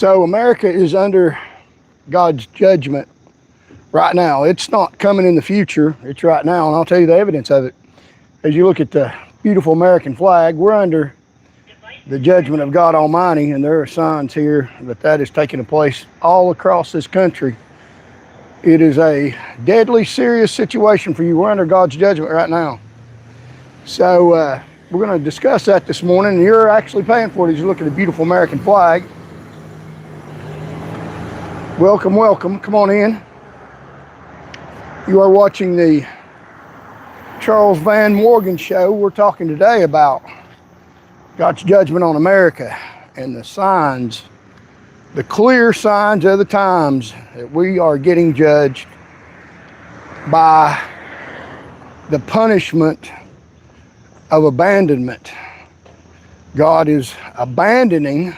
So America is under God's judgment right now. It's not coming in the future. It's right now, and I'll tell you the evidence of it. As you look at the beautiful American flag, we're under the judgment of God Almighty, and there are signs here that is taking place all across this country. It is a deadly serious situation for you. We're under God's judgment right now. So we're going to discuss that this morning, and you're actually paying for it as you look at the beautiful American flag. Welcome, welcome. Come on in. You are watching the Charles Van Morgan Show. We're talking today about God's judgment on America and the signs, the clear signs of the times that we are getting judged by the punishment of abandonment. God is abandoning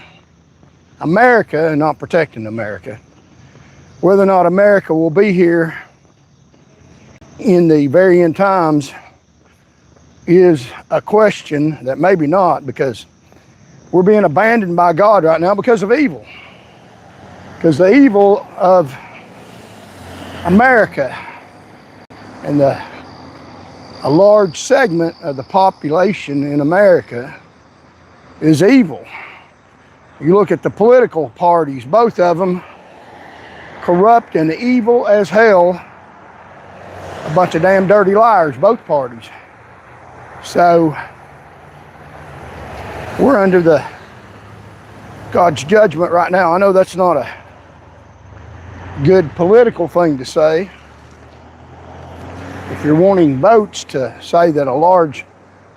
America and not protecting America. Whether or not America will be here in the very end times is a question that maybe not, because we're being abandoned by God right now because of evil. Because the evil of America and a large segment of the population in America is evil. You look at the political parties, both of them corrupt and evil as hell. A bunch of damn dirty liars, both parties. So we're under the God's judgment right now. I know that's not a good political thing to say. If you're wanting votes, to say that a large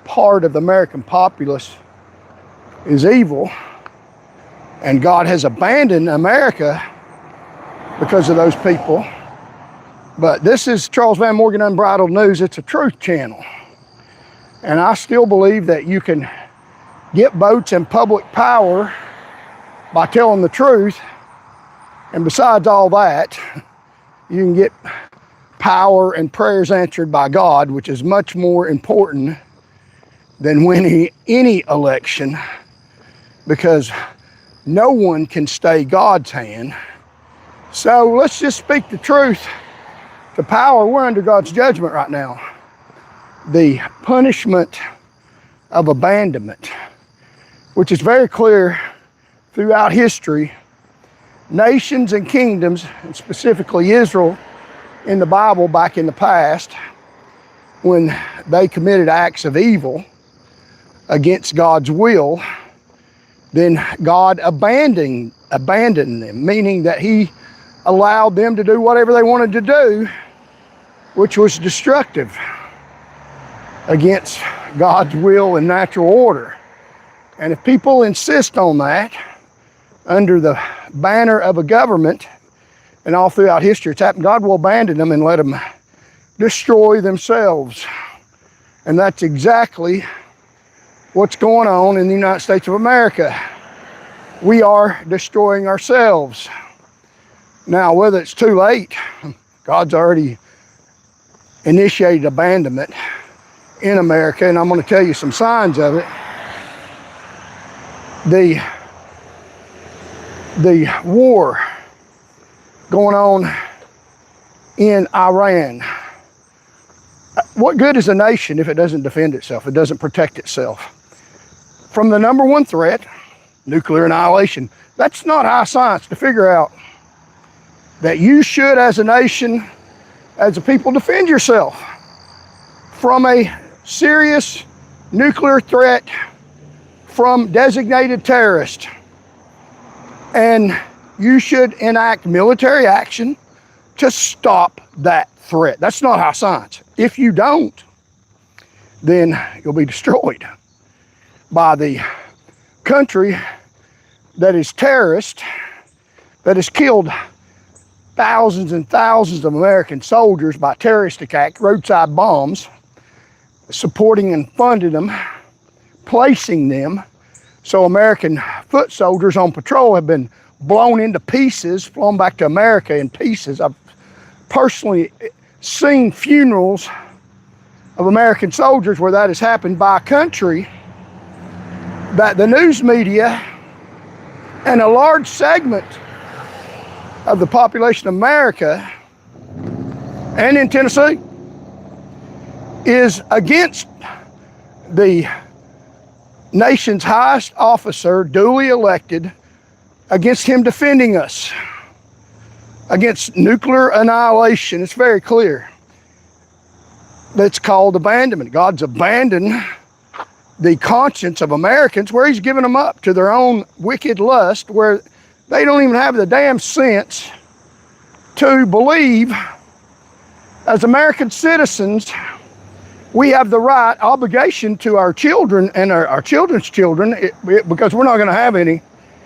part of the American populace is evil and God has abandoned America because of those people. But this is Charles Van Morgan Unbridled News. It's a truth channel. And I still believe that you can get votes and public power by telling the truth. And besides all that, you can get power and prayers answered by God, which is much more important than winning any election, because no one can stay God's hand. So let's just speak the truth to power. We're under God's judgment right now. The punishment of abandonment, which is very clear throughout history. Nations and kingdoms, and specifically Israel in the Bible back in the past, when they committed acts of evil against God's will, then God abandoned them, meaning that He allowed them to do whatever they wanted to do, which was destructive against God's will and natural order. And if people insist on that under the banner of a government, and all throughout history it's happened, God will abandon them and let them destroy themselves. And that's exactly what's going on in the United States of America. We are destroying ourselves. Now, whether it's too late, God's already initiated abandonment in America, and I'm going to tell you some signs of it. The war going on in Iran. What good is a nation if it doesn't defend itself, it doesn't protect itself from the number one threat, nuclear annihilation? That's not high science to figure out that you should, as a nation, as a people, defend yourself from a serious nuclear threat from designated terrorists. And you should enact military action to stop that threat. That's not high science. If you don't, then you'll be destroyed by the country that is terrorist, that has killed thousands and thousands of American soldiers by terrorist attack, roadside bombs, supporting and funding them, placing them. So American foot soldiers on patrol have been blown into pieces, flown back to America in pieces. I've personally seen funerals of American soldiers where that has happened by a country that the news media And a large segment of the population of America and in Tennessee is against the nation's highest officer, duly elected, against him defending us against nuclear annihilation. It's very clear. That's called abandonment. God's abandoned the conscience of Americans where he's given them up to their own wicked lust, where they don't even have the damn sense to believe as American citizens we have the right obligation to our children and our children's children, because we're not going to have any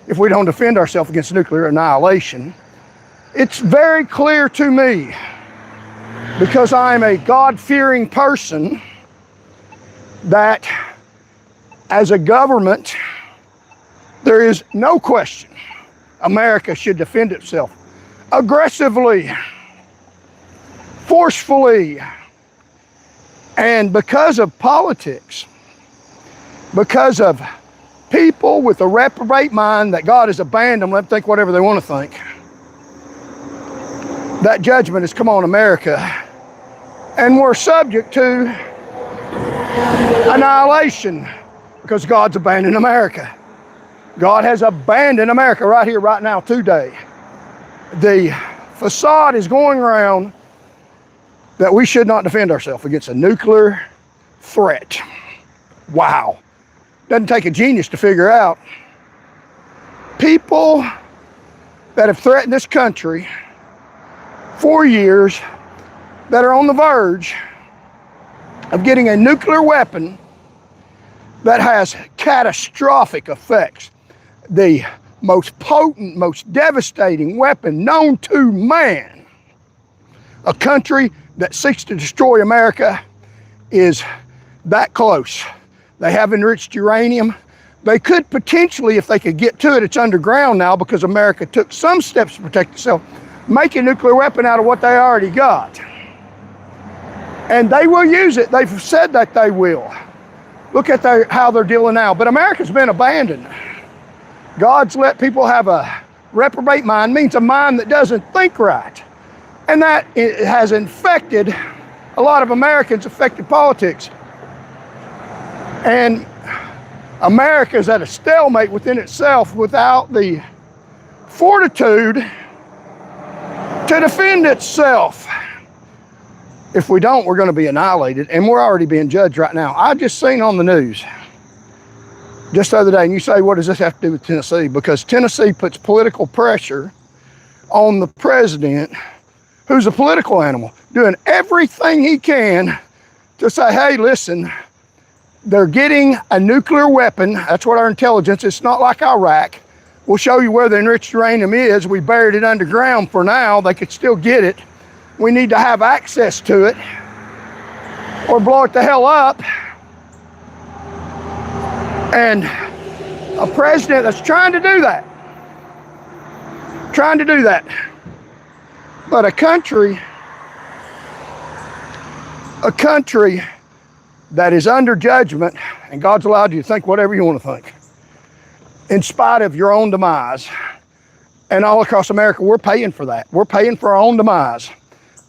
if we don't defend ourselves against nuclear annihilation. It's very clear to me, because I'm a God-fearing person, that as a government, there is no question America should defend itself aggressively, forcefully. And because of politics, because of people with a reprobate mind that God has abandoned, let them think whatever they want to think, that judgment has come on America, and we're subject to annihilation because God's abandoned America. God has abandoned America right here, right now, today. The facade is going around that we should not defend ourselves against a nuclear threat. Wow. Doesn't take a genius to figure out. People that have threatened this country for years, that are on the verge of getting a nuclear weapon that has catastrophic effects. The most potent, most devastating weapon known to man. A country that seeks to destroy America is that close. They have enriched uranium. They could potentially, if they could get to it, it's underground now because America took some steps to protect itself, make a nuclear weapon out of what they already got. And they will use it. They've said that they will. Look at how they're dealing now. But America's been abandoned. God's let people have a reprobate mind, means a mind that doesn't think right. And that has infected a lot of Americans, affected politics. And America's at a stalemate within itself without the fortitude to defend itself. If we don't, we're going to be annihilated, and we're already being judged right now. I just seen on the news just the other day, and you say, what does this have to do with Tennessee? Because Tennessee puts political pressure on the president, who's a political animal, doing everything he can to say, hey, listen, they're getting a nuclear weapon. That's what our intelligence, it's not like Iraq. We'll show you where the enriched uranium is. We buried it underground for now. They could still get it. We need to have access to it or blow it the hell up. And a president that's trying to do that. But a country that is under judgment, and God's allowed you to think whatever you want to think, in spite of your own demise. And all across America, we're paying for that. We're paying for our own demise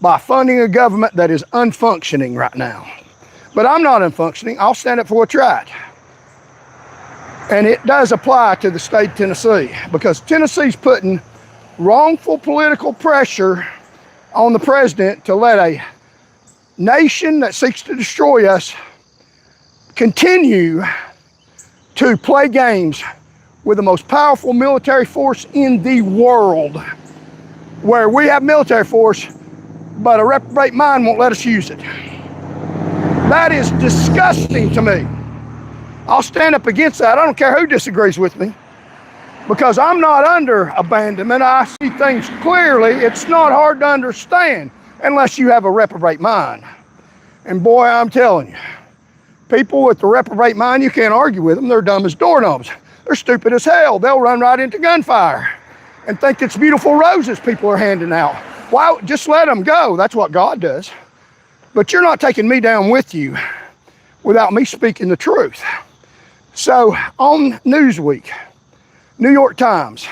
by funding a government that is unfunctioning right now. But I'm not unfunctioning. I'll stand up for what's right. And it does apply to the state of Tennessee, because Tennessee's putting wrongful political pressure on the president to let a nation that seeks to destroy us continue to play games with the most powerful military force in the world, where we have military force, but a reprobate mind won't let us use it. That is disgusting to me. I'll stand up against that. I don't care who disagrees with me, because I'm not under abandonment. I see things clearly. It's not hard to understand unless you have a reprobate mind. And boy, I'm telling you, people with the reprobate mind, you can't argue with them. They're dumb as doorknobs. They're stupid as hell. They'll run right into gunfire and think it's beautiful roses people are handing out. Why? Just let them go. That's what God does. But you're not taking me down with you without me speaking the truth. So on Newsweek, New York Times,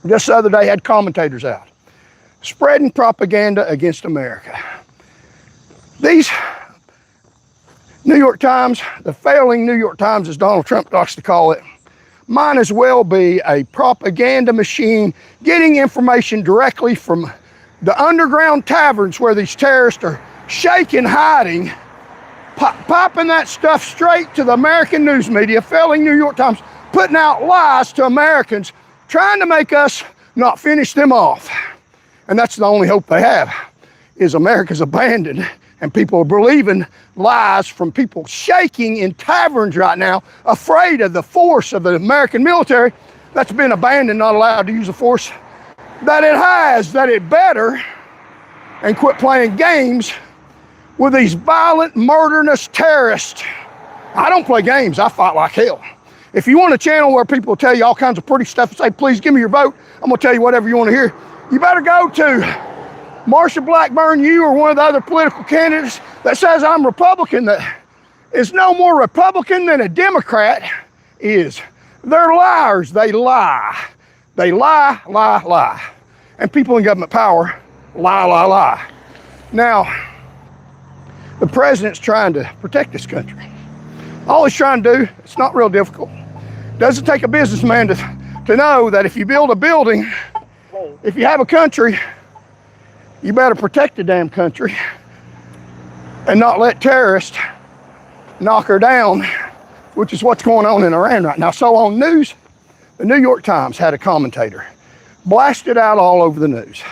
just the other day, had commentators out spreading propaganda against America. These New York Times, the failing New York Times, as Donald Trump likes to call it, might as well be a propaganda machine getting information directly from the underground taverns where these terrorists are shaking, hiding, popping that stuff straight to the American news media, failing New York Times, putting out lies to Americans, trying to make us not finish them off. And that's the only hope they have, is America's abandoned and people are believing lies from people shaking in taverns right now, afraid of the force of the American military that's been abandoned, not allowed to use the force that it has, that it better, and quit playing games with these violent, murderous terrorists. I don't play games, I fight like hell. If you want a channel where people tell you all kinds of pretty stuff and say, please give me your vote, I'm gonna tell you whatever you wanna hear, you better go to Marsha Blackburn, you or one of the other political candidates that says I'm Republican, that is no more Republican than a Democrat is. They're liars, they lie. They lie, lie, lie. And people in government power lie, lie, lie. Now, the president's trying to protect this country. All he's trying to do, it's not real difficult. Doesn't take a businessman to know that if you build a building, if you have a country, you better protect the damn country and not let terrorists knock her down, which is what's going on in Iran right now. So on news, the New York Times had a commentator blasted out all over the news.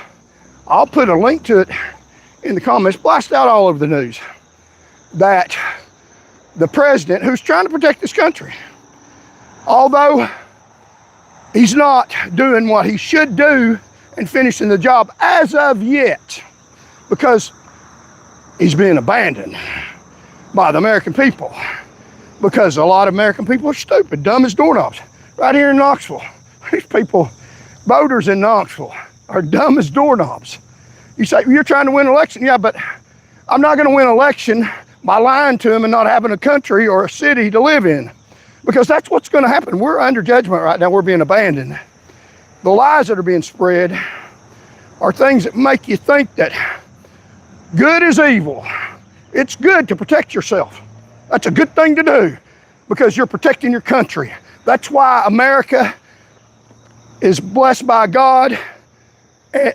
I'll put a link to it in the comments, blast out all over the news, that the president, who's trying to protect this country, although he's not doing what he should do and finishing the job as of yet, because he's being abandoned by the American people, because a lot of American people are stupid, dumb as doorknobs. Right here in Knoxville, these people, voters in Knoxville, are dumb as doorknobs. You say, you're trying to win an election. Yeah, but I'm not gonna win an election by lying to them and not having a country or a city to live in, because that's what's gonna happen. We're under judgment right now, we're being abandoned. The lies that are being spread are things that make you think that good is evil. It's good to protect yourself. That's a good thing to do because you're protecting your country. That's why America is blessed by God,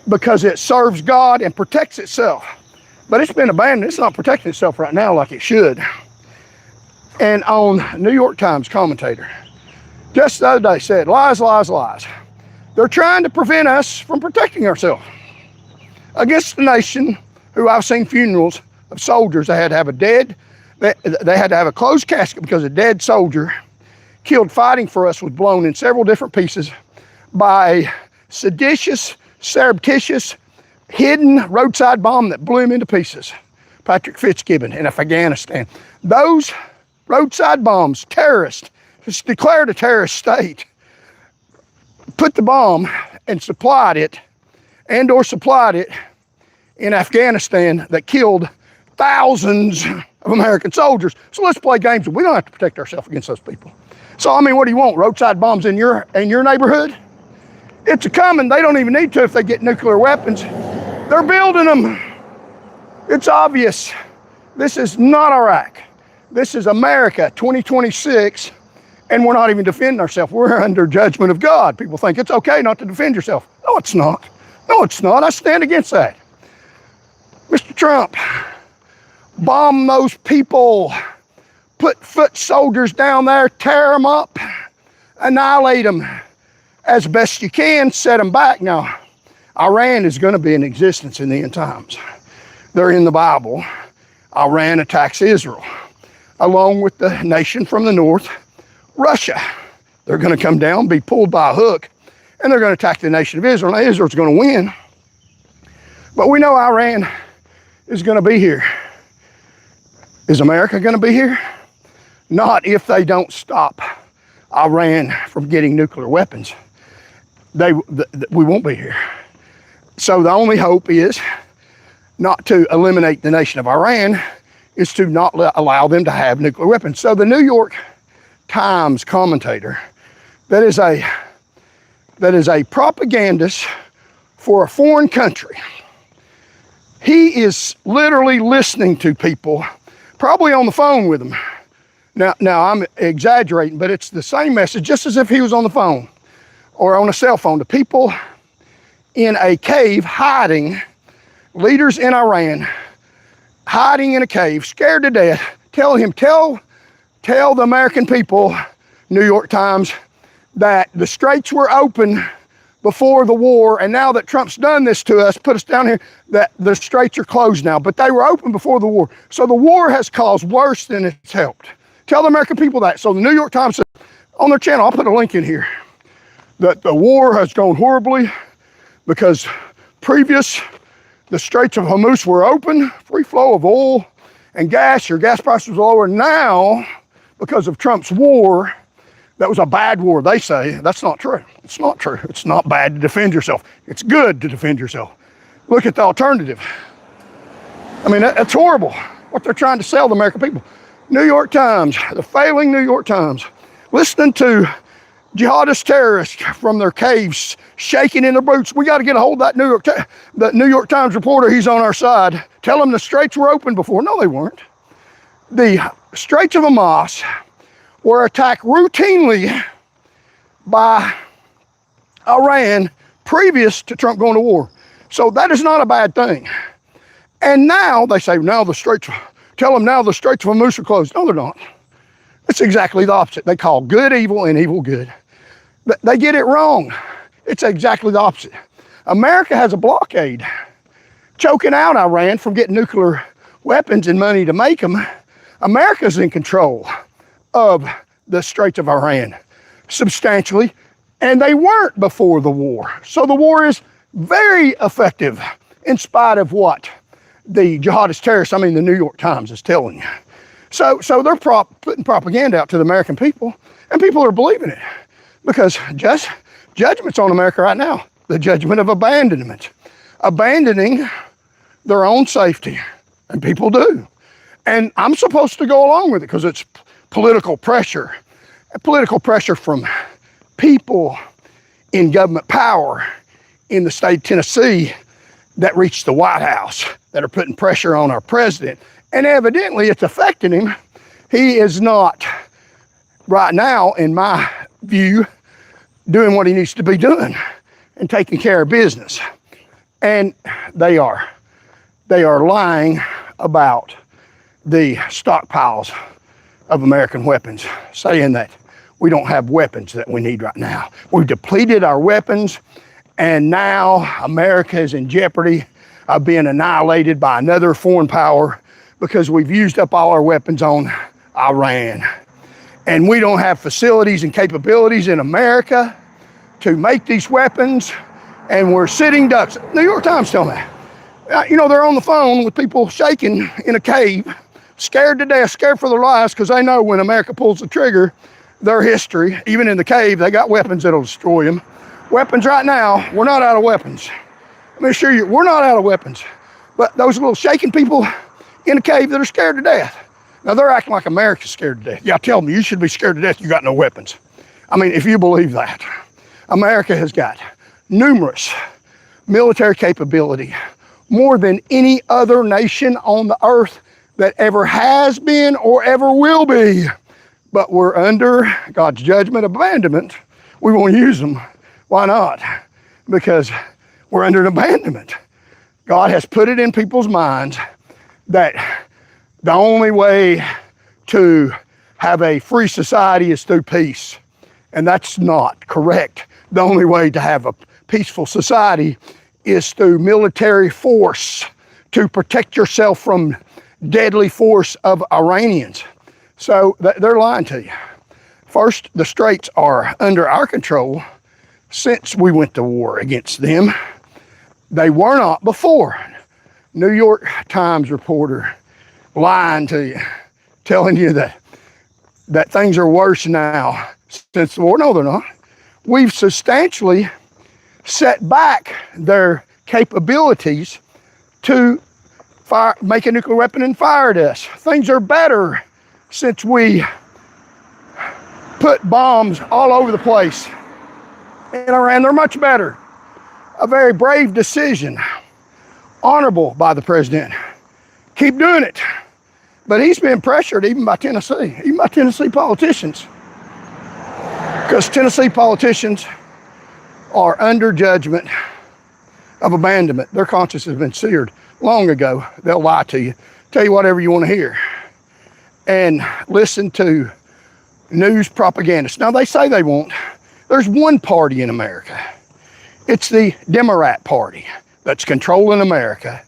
because it serves God and protects itself. But it's been abandoned. It's not protecting itself right now like it should. And on New York Times commentator, just the other day said, lies, lies, lies. They're trying to prevent us from protecting ourselves against the nation who I've seen funerals of soldiers. They had to have they had to have a closed casket because a dead soldier killed fighting for us was blown in several different pieces by a seditious, surreptitious, hidden roadside bomb that blew him into pieces. Patrick Fitzgibbon in Afghanistan. Those roadside bombs, terrorists, just declared a terrorist state, put the bomb and supplied it in Afghanistan that killed thousands of American soldiers. So let's play games. We don't have to protect ourselves against those people. So I mean, what do you want? Roadside bombs in your neighborhood? It's a coming. They don't even need to if they get nuclear weapons. They're building them. It's obvious. This is not Iraq. This is America 2026, and we're not even defending ourselves. We're under judgment of God. People think it's okay not to defend yourself. No, it's not. No, it's not. I stand against that. Mr. Trump, bomb those people, put foot soldiers down there, tear them up, annihilate them as best you can, set them back. Now, Iran is going to be in existence in the end times. They're in the Bible. Iran attacks Israel, along with the nation from the north, Russia. They're going to come down, be pulled by a hook, and they're going to attack the nation of Israel. Now, Israel's going to win. But we know Iran is going to be here. Is America going to be here? Not if they don't stop Iran from getting nuclear weapons. We won't be here. So the only hope is not to eliminate the nation of Iran, is to not allow them to have nuclear weapons. So the New York Times commentator, that is a that is a propagandist for a foreign country. He is literally listening to people, probably on the phone with them. Now I'm exaggerating, but it's the same message, just as if he was on the phone or on a cell phone, to people in a cave hiding, leaders in Iran hiding in a cave, scared to death, telling him, tell the American people, New York Times, that the straits were open before the war, and now that Trump's done this to us, put us down here, that the straits are closed now, but they were open before the war. So the war has caused worse than it's helped. Tell the American people that. So the New York Times said on their channel, I'll put a link in here, that the war has gone horribly because the Straits of Hormuz were open, free flow of oil and gas. Your gas prices were lower. Now, because of Trump's war, that was a bad war, they say. That's not true. It's not true. It's not bad to defend yourself. It's good to defend yourself. Look at the alternative. I mean, that's horrible, what they're trying to sell the American people. New York Times, the failing New York Times, listening to jihadist terrorists from their caves shaking in their boots. We got to get a hold of that New York Times reporter. He's on our side. Tell them the straits were open before. No, they weren't. The Straits of Hormuz were attacked routinely by Iran previous to Trump going to war. So that is not a bad thing. And now they say, now the straits, tell them now the Straits of Hormuz are closed. No, they're not. It's exactly the opposite. They call good evil and evil good. They get it wrong. It's exactly the opposite. America has a blockade choking out Iran from getting nuclear weapons and money to make them. America's in control of the Straits of Iran substantially, and they weren't before the war. So the war is very effective in spite of what the jihadist terrorists, the New York Times, is telling you. So they're putting propaganda out to the American people, and people are believing it because judgment's on America right now. The judgment of abandonment, abandoning their own safety, and people do. And I'm supposed to go along with it because it's political pressure from people in government power in the state of Tennessee that reached the White House, that are putting pressure on our president. And evidently it's affecting him. He is not, right now, in my view, doing what he needs to be doing and taking care of business. And they are lying about the stockpiles of American weapons, saying that we don't have weapons that we need right now. We've depleted our weapons, and now America is in jeopardy of being annihilated by another foreign power because we've used up all our weapons on Iran. And we don't have facilities and capabilities in America to make these weapons, and we're sitting ducks. New York Times telling me. They're on the phone with people shaking in a cave, scared to death, scared for their lives, because they know when America pulls the trigger, their history, even in the cave, they got weapons that'll destroy them. Weapons right now, we're not out of weapons. Let me assure you, we're not out of weapons. But those little shaking people in a cave that are scared to death. Now they're acting like America's scared to death. Yeah, tell them you should be scared to death, you got no weapons. If you believe that. America has got numerous military capability, more than any other nation on the earth that ever has been or ever will be. But we're under God's judgment of abandonment. We won't use them. Why not? Because we're under an abandonment. God has put it in people's minds that the only way to have a free society is through peace. And that's not correct. The only way to have a peaceful society is through military force to protect yourself from deadly force of Iranians. So they're lying to you. First, the straits are under our control since we went to war against them. They were not before. New York Times reporter lying to you, telling you that things are worse now since the war. No, they're not. We've substantially set back their capabilities to make a nuclear weapon and fire at us. Things are better since we put bombs all over the place in Iran. They're much better. A very brave decision, honorable by the president. Keep doing it. But he's been pressured even by Tennessee, even by Tennessee politicians. Because Tennessee politicians are under judgment of abandonment. Their conscience has been seared long ago. They'll lie to you, tell you whatever you want to hear, and listen to news propagandists. Now, they say they won't. There's one party in America. It's the Democrat Party that's controlling America.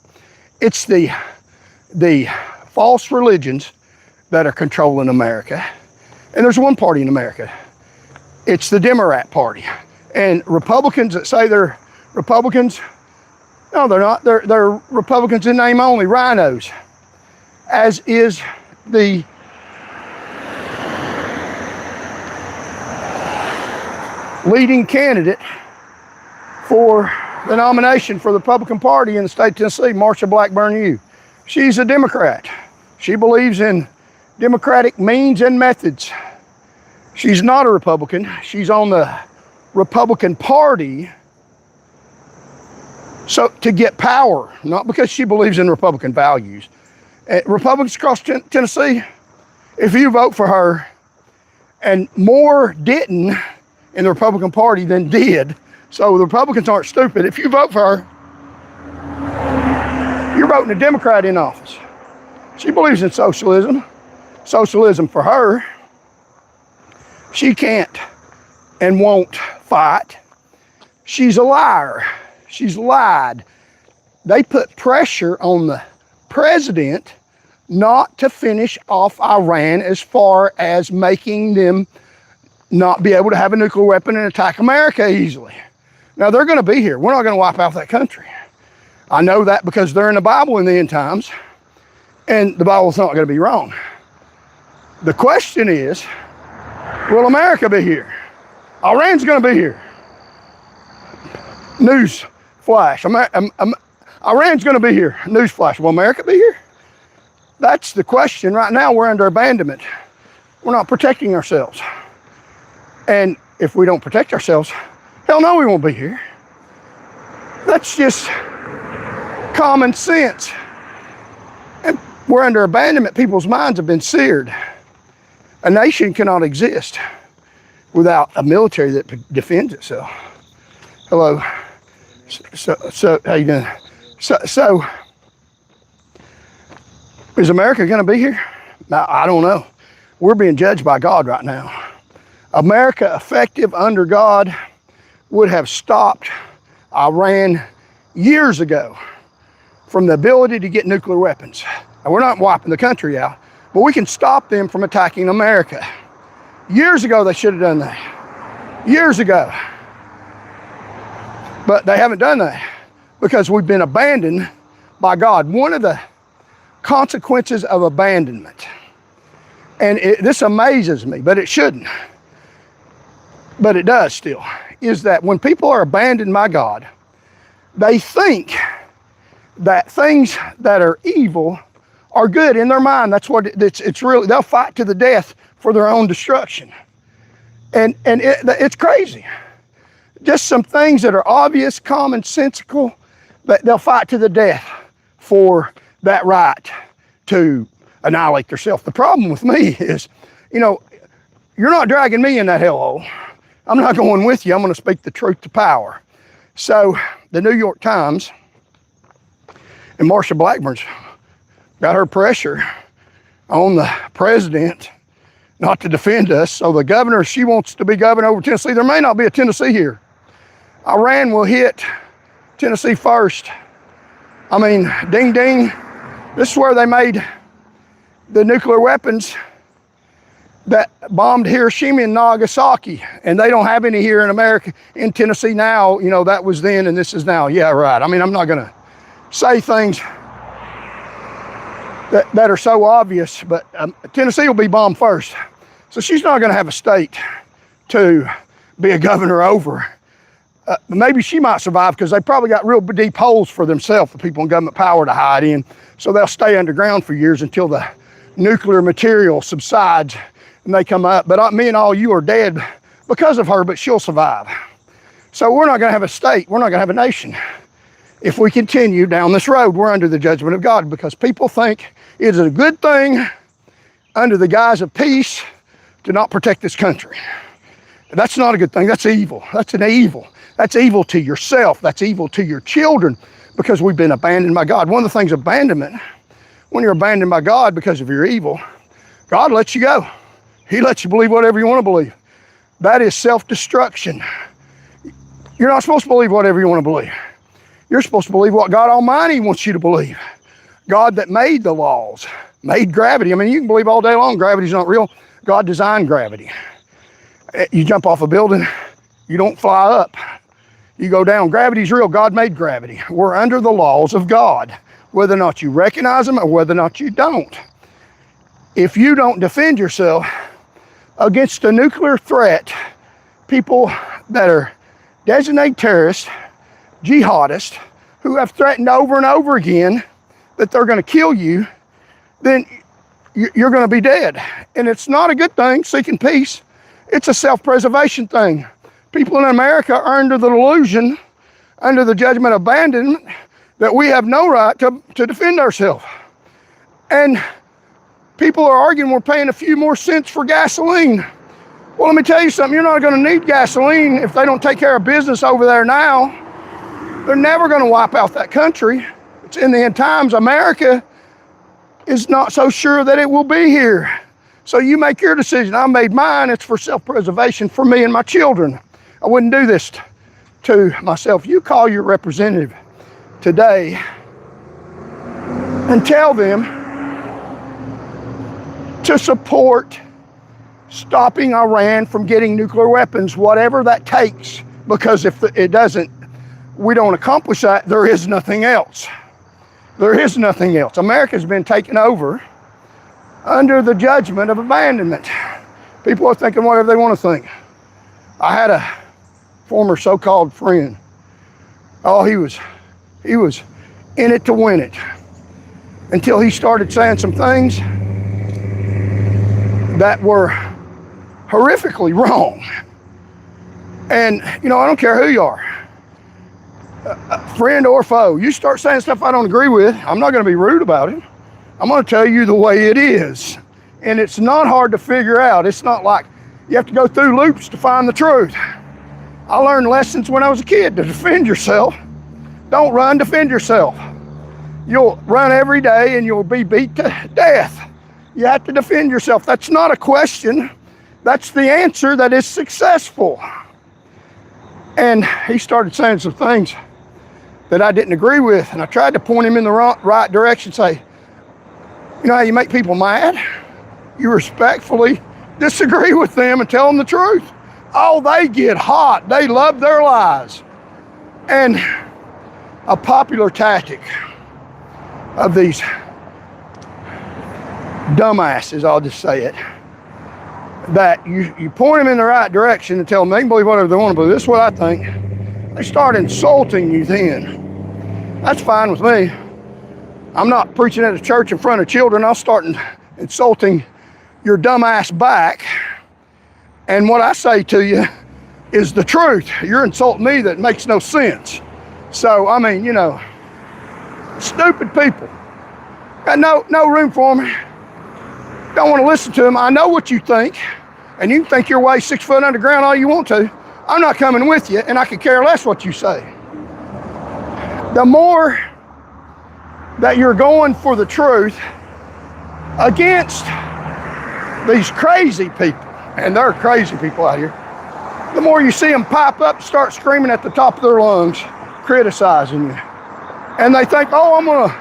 It's the false religions that are controlling America. And there's one party in America. It's the Democrat Party. And Republicans that say they're Republicans, no, they're not. They're Republicans in name only, rhinos, as is the leading candidate for the nomination for the Republican Party in the state of Tennessee, Marsha Blackburn Hugh. She's a Democrat. She believes in democratic means and methods. She's not a Republican. She's on the Republican Party so to get power, not because she believes in Republican values. Republicans across Tennessee, if you vote for her, and more didn't in the Republican Party than did, so the Republicans aren't stupid. If you vote for her, you're voting a Democrat in office. She believes in socialism. Socialism for her. She can't and won't fight. She's a liar. She's lied. They put pressure on the president not to finish off Iran as far as making them not be able to have a nuclear weapon and attack America easily. Now, they're going to be here. We're not going to wipe out that country. I know that because they're in the Bible in the end times, and the Bible's not going to be wrong. The question is, will America be here? Iran's going to be here. News flash. Iran's going to be here. News flash. Will America be here? That's the question. Right now, we're under abandonment. We're not protecting ourselves. And if we don't protect ourselves, hell no, we won't be here. That's just common sense. And we're under abandonment. People's minds have been seared. A nation cannot exist without a military that defends itself. Hello. So how you doing? So is America going to be here? I don't know. We're being judged by God right now. America, effective under God, would have stopped Iran years ago from the ability to get nuclear weapons. Now, we're not wiping the country out, but we can stop them from attacking America. Years ago, they should have done that. Years ago. But they haven't done that because we've been abandoned by God. One of the consequences of abandonment, and this amazes me, but it shouldn't, but it does still, is that when people are abandoned by God, they think that things that are evil are good in their mind. That's what it's really. They'll fight to the death for their own destruction, and it's crazy. Just some things that are obvious, commonsensical, but they'll fight to the death for that right to annihilate themselves. The problem with me is, you're not dragging me in that hellhole. I'm not going with you. I'm going to speak the truth to power. So the New York Times and Marsha Blackburn's got her pressure on the president not to defend us. So the governor, she wants to be governor over Tennessee. There may not be a Tennessee here. Iran will hit Tennessee first. I mean, ding, ding. This is where they made the nuclear weapons that bombed Hiroshima and Nagasaki. And they don't have any here in America, in Tennessee now. That was then and this is now. Yeah, right. I mean, I'm not going to say things that are so obvious, but Tennessee will be bombed first. So she's not going to have a state to be a governor over. Maybe she might survive because they probably got real deep holes for themselves, the people in government power, to hide in. So they'll stay underground for years until the nuclear material subsides and they come up. But me and all you are dead because of her, but she'll survive. So we're not going to have a state. We're not going to have a nation. If we continue down this road, we're under the judgment of God, because people think it is a good thing under the guise of peace to not protect this country. That's not a good thing. That's evil. That's an evil. That's evil to yourself. That's evil to your children, because we've been abandoned by God. One of the things, abandonment, when you're abandoned by God because of your evil, God lets you go. He lets you believe whatever you want to believe. That is self-destruction. You're not supposed to believe whatever you want to believe. You're supposed to believe what God Almighty wants you to believe. God that made the laws, made gravity. I mean, you can believe all day long gravity's not real. God designed gravity. You jump off a building, you don't fly up. You go down. Gravity's real. God made gravity. We're under the laws of God, whether or not you recognize them or whether or not you don't. If you don't defend yourself against a nuclear threat, people that are designated terrorists, jihadists, who have threatened over and over again that they're going to kill you, then you're going to be dead. And it's not a good thing, seeking peace. It's a self-preservation thing. People in America are under the delusion, under the judgment of abandonment, that we have no right to defend ourselves. And people are arguing we're paying a few more cents for gasoline. Well, let me tell you something. You're not going to need gasoline if they don't take care of business over there now. They're never going to wipe out that country. It's in the end times. America is not so sure that it will be here. So you make your decision. I made mine. It's for self-preservation for me and my children. I wouldn't do this to myself. You call your representative today and tell them to support stopping Iran from getting nuclear weapons, whatever that takes, because if it doesn't, we don't accomplish that, there is nothing else. There is nothing else. America's been taken over under the judgment of abandonment. People are thinking whatever they want to think. I had a former so-called friend. Oh, he was in it to win it, until he started saying some things that were horrifically wrong. And, you know, I don't care who you are, friend or foe. You start saying stuff I don't agree with, I'm not going to be rude about it. I'm going to tell you the way it is. And it's not hard to figure out. It's not like you have to go through loops to find the truth. I learned lessons when I was a kid to defend yourself. Don't run, defend yourself. You'll run every day and you'll be beat to death. You have to defend yourself. That's not a question. That's the answer that is successful. And he started saying some things that I didn't agree with, and I tried to point him in the right direction, say, you know how you make people mad? You respectfully disagree with them and tell them the truth. Oh, they get hot. They love their lies. And a popular tactic of these dumbasses, I'll just say it, that you point them in the right direction and tell them they can believe whatever they want to believe. This is what I think. They start insulting you then. That's fine with me. I'm not preaching at a church in front of children. I'll start insulting your dumb ass back. And what I say to you is the truth. You're insulting me that makes no sense. So, I mean, you know, stupid people. Got no room for me. Don't want to listen to them. I know what you think, and you can think your way 6 foot underground all you want to. I'm not coming with you, and I could care less what you say. The more that you're going for the truth against these crazy people, and there are crazy people out here, the more you see them pipe up and start screaming at the top of their lungs, criticizing you. And they think, oh, I'm going to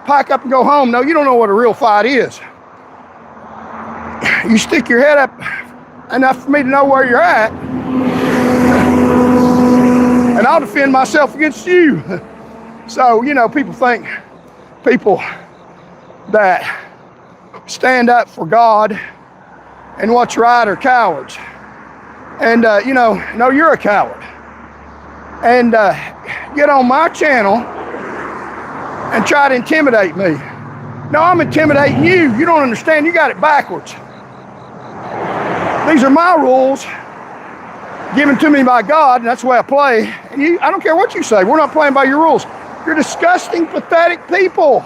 pack up and go home. No, you don't know what a real fight is. You stick your head up enough for me to know where you're at, and I'll defend myself against you. So, you know, people think people that stand up for God and what's right are cowards. And, you know, no, you're a coward. And get on my channel and try to intimidate me. No, I'm intimidating you. You don't understand. You got it backwards. These are my rules. given to me by God, and that's the way I play. And I don't care what you say. We're not playing by your rules. You're disgusting, pathetic people.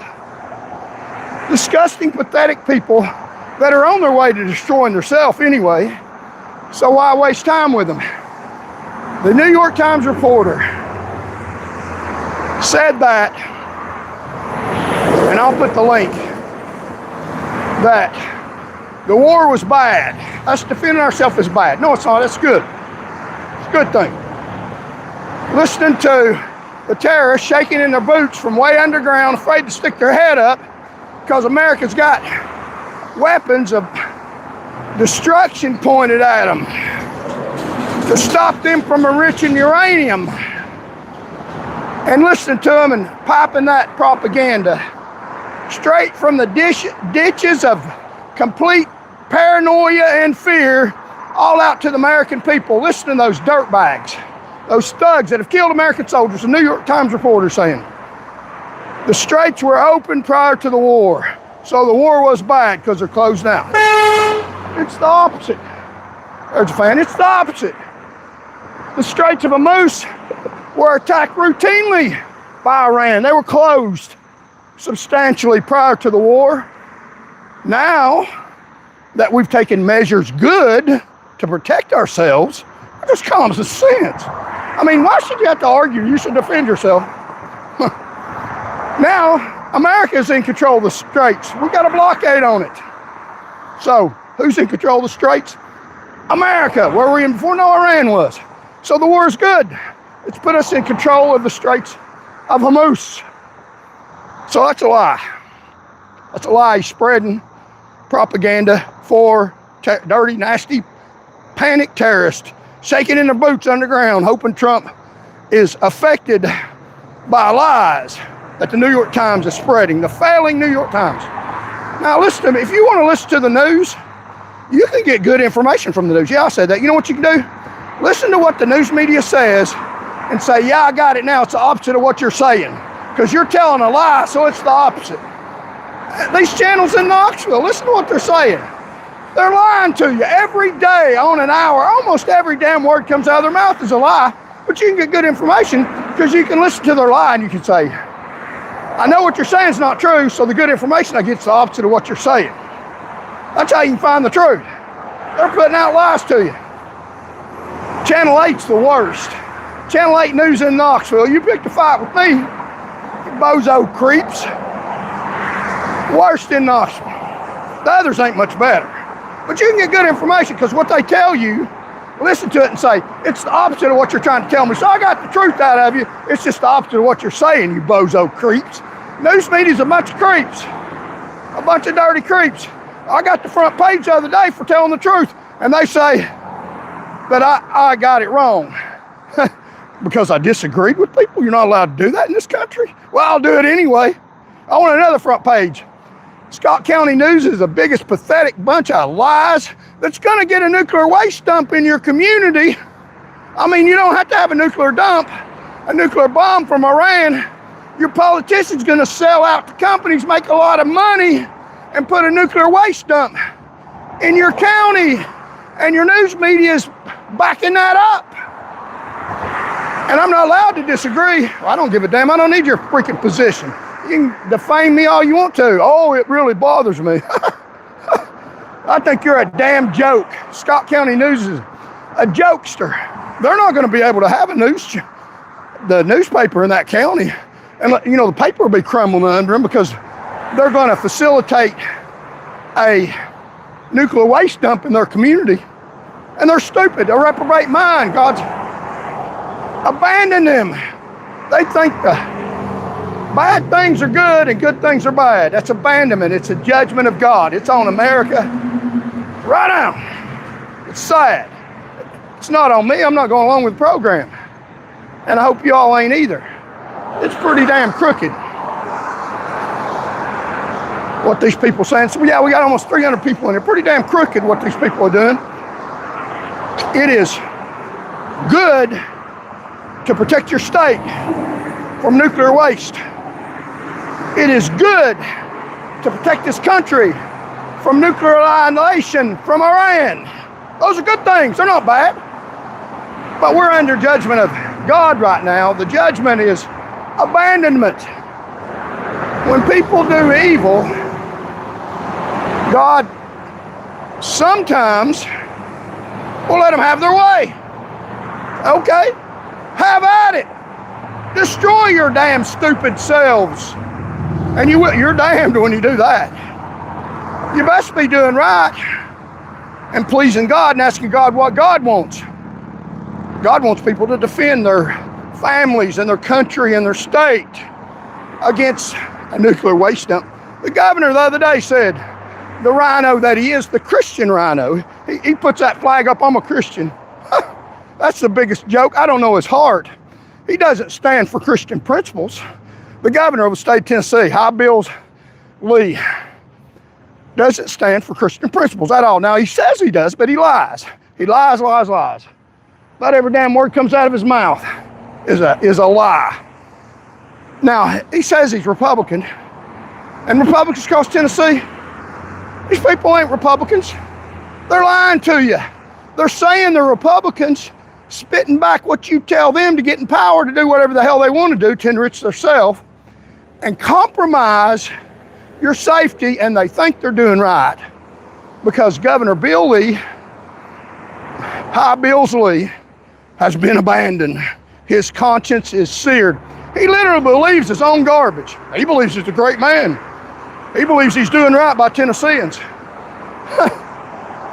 Disgusting, pathetic people that are on their way to destroying themselves anyway. So why waste time with them? The New York Times reporter said that, and I'll put the link, that the war was bad. Us defending ourselves is bad. No, it's not. That's good. It's a good thing. Listening to the terrorists shaking in their boots from way underground, afraid to stick their head up because America's got weapons of destruction pointed at them to stop them from enriching uranium, and listening to them and piping that propaganda straight from the ditches of complete paranoia and fear all out to the American people. Listen to those dirtbags, those thugs that have killed American soldiers. The New York Times reporter saying the straits were open prior to the war, so the war was bad because they're closed now. It's the opposite. There's a fan. It's the opposite. The Straits of Hormuz were attacked routinely by Iran. They were closed substantially prior to the war. Now that we've taken measures good to protect ourselves, it just common sense. I mean, why should you have to argue? You should defend yourself. Now, America's in control of the straits. We got a blockade on it. So, who's in control of the straits? America. Where were we in before? No, Iran was. So the war is good. It's put us in control of the Straits of Hormuz. So that's a lie. That's a lie. He's spreading propaganda for dirty, nasty, panic terrorists, shaking in their boots underground, hoping Trump is affected by lies that the New York Times is spreading, the failing New York Times. Now listen to me. If you want to listen to the news, you can get good information from the news. Yeah, I said that. You know what you can do? Listen to what the news media says and say, yeah, I got it now. It's the opposite of what you're saying. Because you're telling a lie, so it's the opposite. These channels in Knoxville, listen to what they're saying. They're lying to you every day on an hour. Almost every damn word comes out of their mouth is a lie. But you can get good information because you can listen to their lie and you can say, I know what you're saying is not true, so the good information I get is the opposite of what you're saying. That's how you can find the truth. They're putting out lies to you. Channel 8's the worst. Channel 8 News in Knoxville. You picked a fight with me, you bozo creeps. Worst in Knoxville. The others ain't much better. But you can get good information because what they tell you, listen to it and say, it's the opposite of what you're trying to tell me. So I got the truth out of you. It's just the opposite of what you're saying, you bozo creeps. News media's a bunch of creeps. A bunch of dirty creeps. I got the front page the other day for telling the truth. And they say that I got it wrong. Because I disagreed with people? You're not allowed to do that in this country? Well, I'll do it anyway. I want another front page. Scott County News is the biggest pathetic bunch of lies that's going to get a nuclear waste dump in your community. I mean, you don't have to have a nuclear dump, a nuclear bomb from Iran. Your politician's going to sell out to companies, make a lot of money, and put a nuclear waste dump in your county. And your news media is backing that up. And I'm not allowed to disagree. Well, I don't give a damn. I don't need your freaking position. You can defame me all you want to. Oh, it really bothers me. I think you're a damn joke. Scott County News is a jokester. They're not going to be able to have the newspaper in that county. And, you know, the paper will be crumbling under them because they're going to facilitate a nuclear waste dump in their community. And they're stupid. They're reprobate mind. God's abandoned them. They think bad things are good and good things are bad. That's abandonment. It's a judgment of God. It's on America right now. It's sad. It's not on me. I'm not going along with the program. And I hope you all ain't either. It's pretty damn crooked what these people are saying. So yeah, we got almost 300 people in here. Pretty damn crooked what these people are doing. It is good to protect your state from nuclear waste. It is good to protect this country from nuclear annihilation from Iran. Those are good things. They're not bad. But we're under judgment of God right now. The judgment is abandonment. When people do evil, God sometimes will let them have their way. Okay? Have at it. Destroy your damn stupid selves. And you're damned when you do that. You best be doing right and pleasing God and asking God what God wants. God wants people to defend their families and their country and their state against a nuclear waste dump. The governor the other day said, the rhino that he is, the Christian rhino, he puts that flag up, I'm a Christian. That's the biggest joke. I don't know his heart. He doesn't stand for Christian principles. The governor of the state of Tennessee, High Bills Lee, doesn't stand for Christian principles at all. Now, he says he does, but he lies. He lies. About every damn word comes out of his mouth is a lie. Now, he says he's Republican, and Republicans across Tennessee, these people ain't Republicans. They're lying to you. They're saying they're Republicans, spitting back what you tell them to get in power to do whatever the hell they want to do to enrich themselves and compromise your safety, and they think they're doing right. Because Governor Bill Lee, High Bills Lee, has been abandoned. His conscience is seared. He literally believes his own garbage. He believes he's a great man. He believes he's doing right by Tennesseans.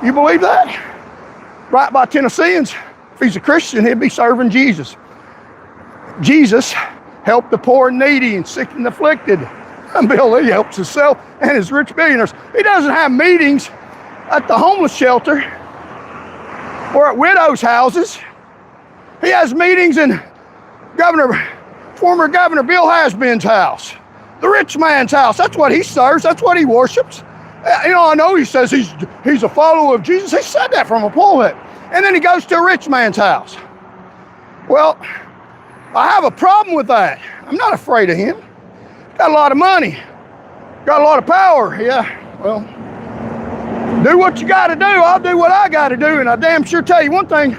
You believe that? Right by Tennesseans. If he's a Christian, he'd be serving Jesus. Jesus helped the poor and needy and sick and afflicted. And Bill Lee helps himself and his rich billionaires. He doesn't have meetings at the homeless shelter or at widows' houses. He has meetings in former Governor Bill Has-Been's house, the rich man's house. That's what he serves. That's what he worships. I know he says he's a follower of Jesus. He said that from a pulpit. And then he goes to a rich man's house. Well, I have a problem with that. I'm not afraid of him. Got a lot of money. Got a lot of power. Yeah, well, do what you got to do. I'll do what I got to do. And I damn sure tell you one thing,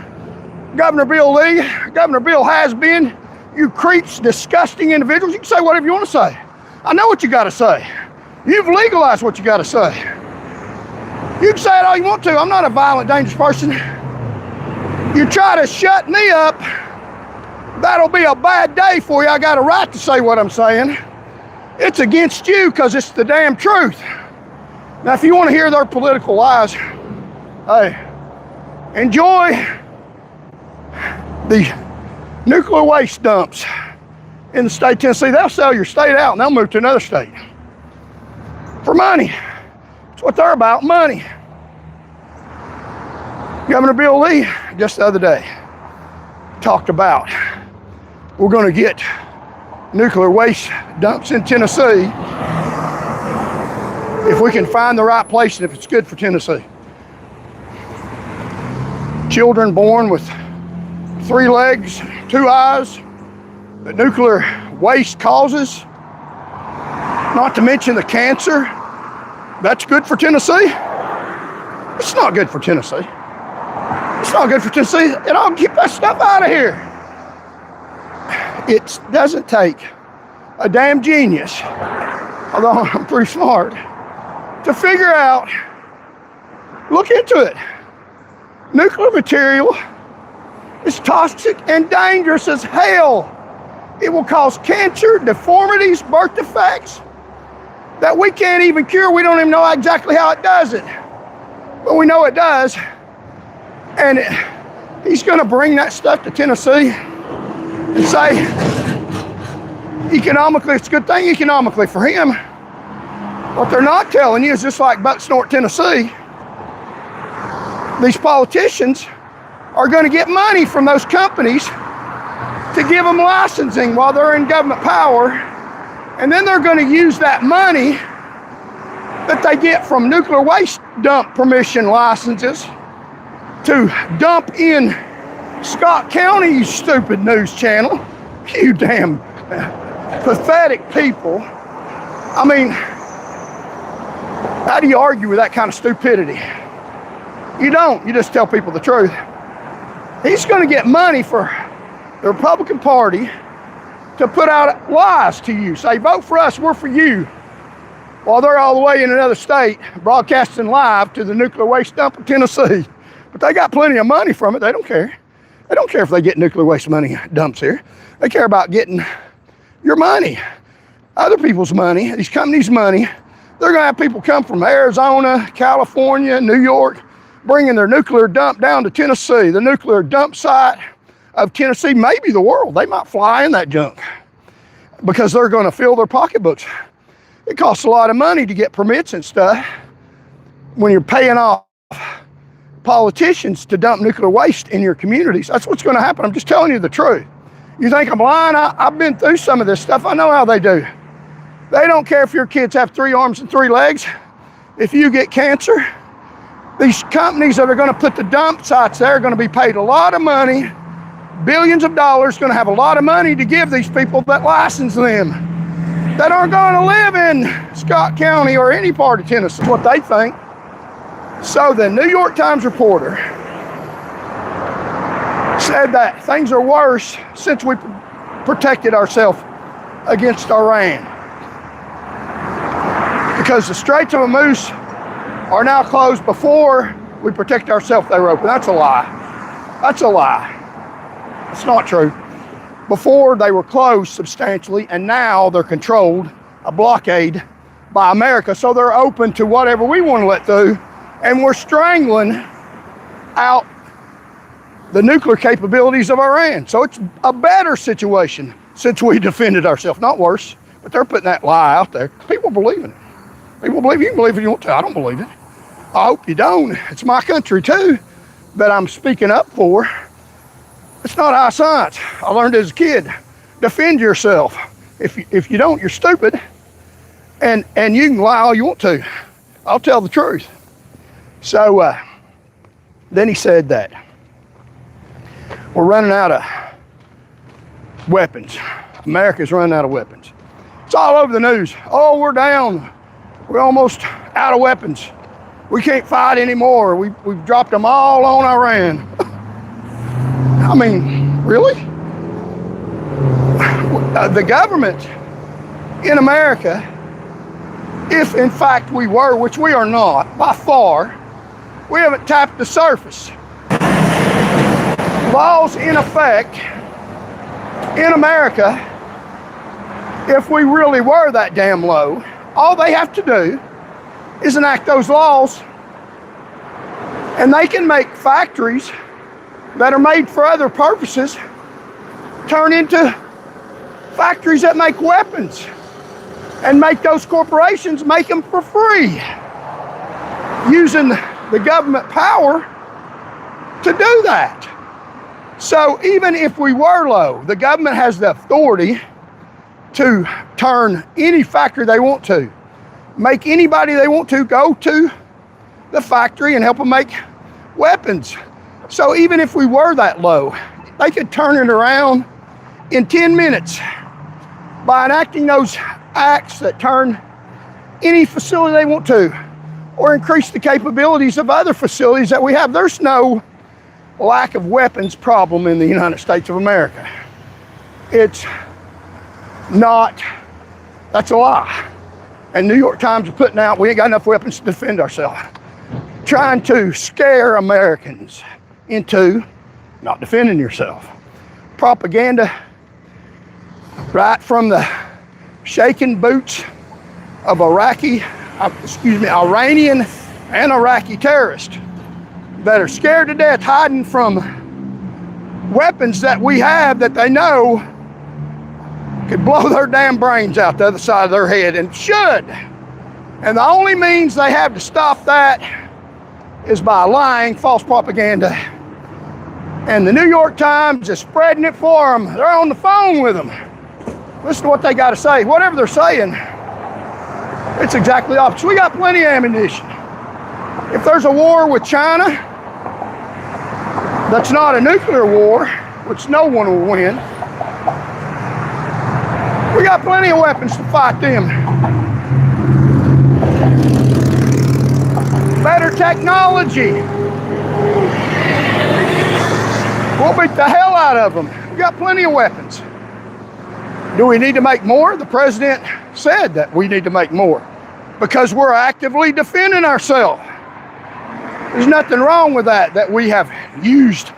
Governor Bill Lee, Governor Bill Has-Been, you creeps, disgusting individuals, you can say whatever you want to say. I know what you got to say. You've legalized what you got to say. You can say it all you want to. I'm not a violent, dangerous person. You try to shut me up, that'll be a bad day for you. I got a right to say what I'm saying. It's against you because it's the damn truth. Now, if you want to hear their political lies, hey, enjoy the nuclear waste dumps in the state of Tennessee. They'll sell your state out and they'll move to another state for money. That's what they're about, money. Governor Bill Lee, just the other day, talked about we're going to get nuclear waste dumps in Tennessee if we can find the right place and if it's good for Tennessee. Children born with 3 legs, 2 eyes, that nuclear waste causes, not to mention the cancer, that's good for Tennessee? It's not good for Tennessee. It's not good for Tennessee at all. Keep that stuff out of here. It doesn't take a damn genius, although I'm pretty smart, to figure out, look into it. Nuclear material is toxic and dangerous as hell. It will cause cancer, deformities, birth defects that we can't even cure. We don't even know exactly how it does it, but we know it does. And he's going to bring that stuff to Tennessee and say, economically, it's a good thing economically for him. What they're not telling you is just like Buck Snort, Tennessee, these politicians are going to get money from those companies to give them licensing while they're in government power. And then they're going to use that money that they get from nuclear waste dump permission licenses to dump in Scott County, you stupid news channel. You damn pathetic people. I mean, how do you argue with that kind of stupidity? You don't. You just tell people the truth. He's going to get money for the Republican Party to put out lies to you. Say, vote for us, we're for you. While they're all the way in another state broadcasting live to the nuclear waste dump in Tennessee. But they got plenty of money from it. They don't care. They don't care if they get nuclear waste money dumps here. They care about getting your money, other people's money, these companies' money. They're going to have people come from Arizona, California, New York, bringing their nuclear dump down to Tennessee, the nuclear dump site of Tennessee, maybe the world. They might fly in that junk because they're going to fill their pocketbooks. It costs a lot of money to get permits and stuff when you're paying off politicians to dump nuclear waste in your communities. That's what's going to happen. I'm just telling you the truth. You think I'm lying? I've been through some of this stuff. I know how they do. They don't care if your kids have 3 arms and 3 legs. If you get cancer, these companies that are going to put the dump sites there are going to be paid a lot of money, billions of dollars, going to have a lot of money to give these people that license them, that aren't going to live in Scott County or any part of Tennessee. That's what they think. So the New York Times reporter said that things are worse since we protected ourselves against Iran. Because the Straits of Hormuz are now closed. Before we protect ourselves, they were open. That's a lie. That's a lie. It's not true. Before they were closed substantially, and now they're controlled, a blockade by America, so they're open to whatever we want to let through, and we're strangling out the nuclear capabilities of Iran. So it's a better situation since we defended ourselves, not worse. But they're putting that lie out there. People believe in it. People believe it. You can believe it you want to. I don't believe it. I hope you don't. It's my country too that I'm speaking up for. It's not high science. I learned as a kid, defend yourself. If you don't, you're stupid. And you can lie all you want to. I'll tell the truth. So then he said that we're running out of weapons. America's running out of weapons. It's all over the news. Oh, we're down. We're almost out of weapons. We can't fight anymore. We've dropped them all on Iran. I mean, really? The government in America, if in fact we were, which we are not, by far, we haven't tapped the surface. Laws in effect in America, if we really were that damn low, all they have to do is enact those laws, and they can make factories that are made for other purposes turn into factories that make weapons, and make those corporations make them for free, using the government power to do that. So even if we were low, the government has the authority to turn any factory they want to, make anybody they want to go to the factory and help them make weapons. So even if we were that low, they could turn it around in 10 minutes by enacting those acts that turn any facility they want to, or increase the capabilities of other facilities that we have. There's no lack of weapons problem in the United States of America. It's not. That's a lie. And New York Times are putting out, we ain't got enough weapons to defend ourselves, trying to scare Americans into not defending yourself. Propaganda right from the shaking boots of Iranian and Iraqi terrorists that are scared to death, hiding from weapons that we have that they know could blow their damn brains out the other side of their head, and should. And the only means they have to stop that is by lying, false propaganda. And the New York Times is spreading it for them. They're on the phone with them. Listen to what they got to say. Whatever they're saying, it's exactly opposite. We got plenty of ammunition. If there's a war with China that's not a nuclear war, which no one will win, we got plenty of weapons to fight them. Better technology. We'll beat the hell out of them. We got plenty of weapons. Do we need to make more? The president said that we need to make more because we're actively defending ourselves. There's nothing wrong with that we have used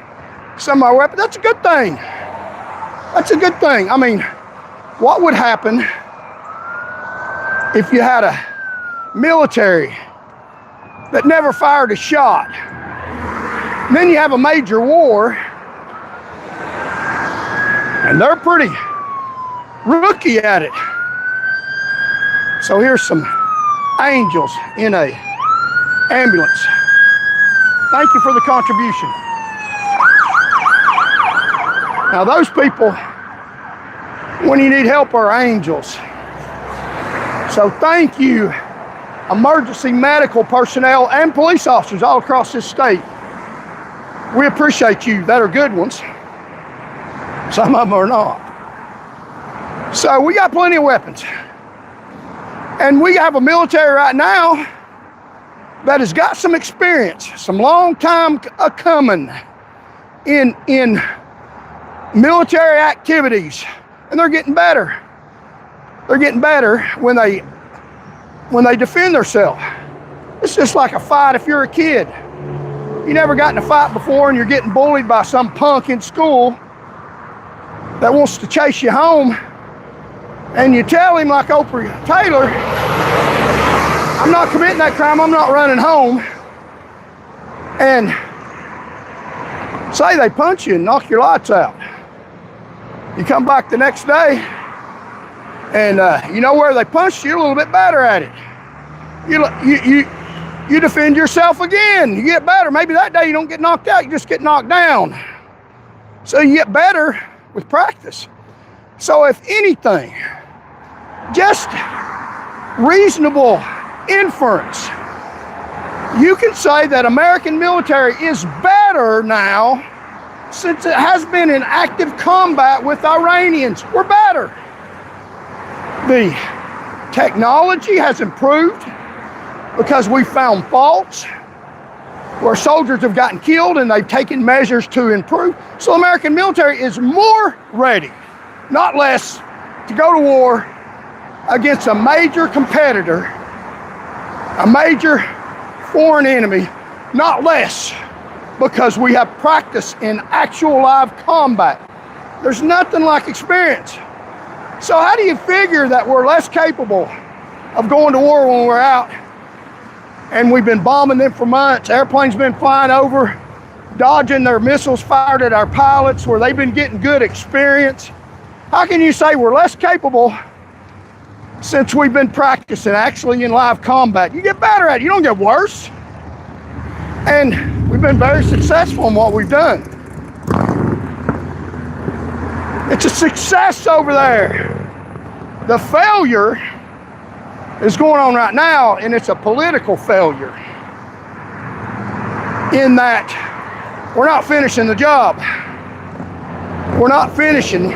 some of our weapons. That's a good thing. That's a good thing. I mean, what would happen if you had a military that never fired a shot? And then you have a major war, and they're pretty rookie at it. So here's some angels in a ambulance. Thank you for the contribution. Now those people, when you need help, are angels. So thank you, emergency medical personnel and police officers all across this state. We appreciate you. That are good ones. Some of them are not. So we got plenty of weapons. And we have a military right now that has got some experience, some long time coming in military activities. And they're getting better. They're getting better when they defend themselves. It's just like a fight if you're a kid. You never got in a fight before and you're getting bullied by some punk in school that wants to chase you home, and you tell him like Oprah Taylor, I'm not committing that crime, I'm not running home. And say they punch you and knock your lights out. You come back the next day and you know where they punched you, a little bit better at it. You defend yourself again. You get better. Maybe that day you don't get knocked out, you just get knocked down. So you get better with practice. So if anything, just reasonable inference, you can say that American military is better now since it has been in active combat with Iranians. We're better. The technology has improved because we found faults where soldiers have gotten killed and they've taken measures to improve. So the American military is more ready, not less, to go to war against a major competitor, a major foreign enemy, not less, because we have practice in actual live combat. There's nothing like experience. So how do you figure that we're less capable of going to war when we're out? And we've been bombing them for months. Airplanes been flying over, dodging their missiles fired at our pilots where they've been getting good experience. How can you say we're less capable since we've been practicing actually in live combat? You get better at it, you don't get worse. And we've been very successful in what we've done. It's a success over there. The failure is going on right now, and it's a political failure in that we're not finishing the job. We're not finishing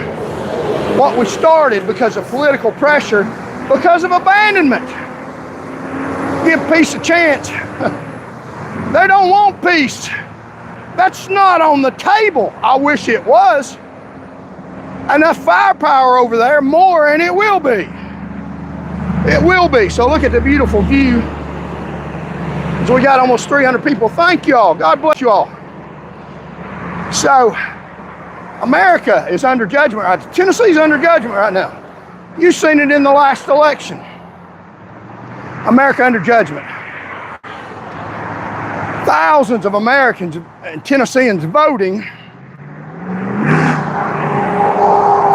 what we started because of political pressure, because of abandonment. Give peace a chance. They don't want peace. That's not on the table. I wish it was. Enough firepower over there, more, and it will be. It will be. So look at the beautiful view. So we got almost 300 people. Thank you all. God bless you all. So America is under judgment right now. Tennessee's under judgment right now. You've seen it in the last election. America under judgment. Thousands of Americans and Tennesseans voting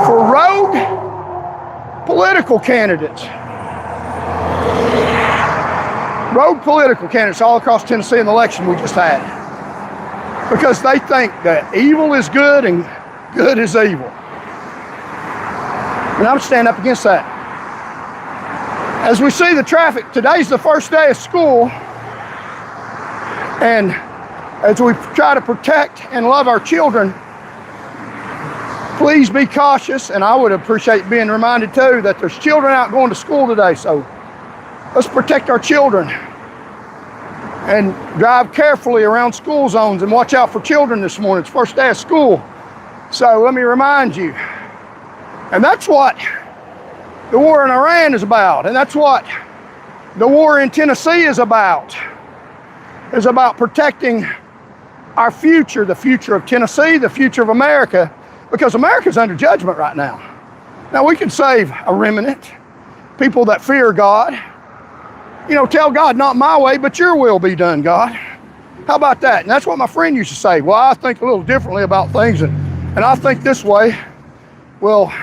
for rogue political candidates. Rogue political candidates all across Tennessee in the election we just had. Because they think that evil is good and good is evil. And I'm standing up against that. As we see the traffic, today's the first day of school. And as we try to protect and love our children, please be cautious. And I would appreciate being reminded too that there's children out going to school today. So let's protect our children. and drive carefully around school zones and watch out for children this morning. It's first day of school. So let me remind you. And that's what the war in Iran is about. And that's what the war in Tennessee is about. It's about protecting our future, the future of Tennessee, the future of America, because America's under judgment right now. Now we can save a remnant, people that fear God. You know, tell God, not my way, but your will be done, God. How about that? And that's what my friend used to say. Well, I think a little differently about things, and I think this way. Well,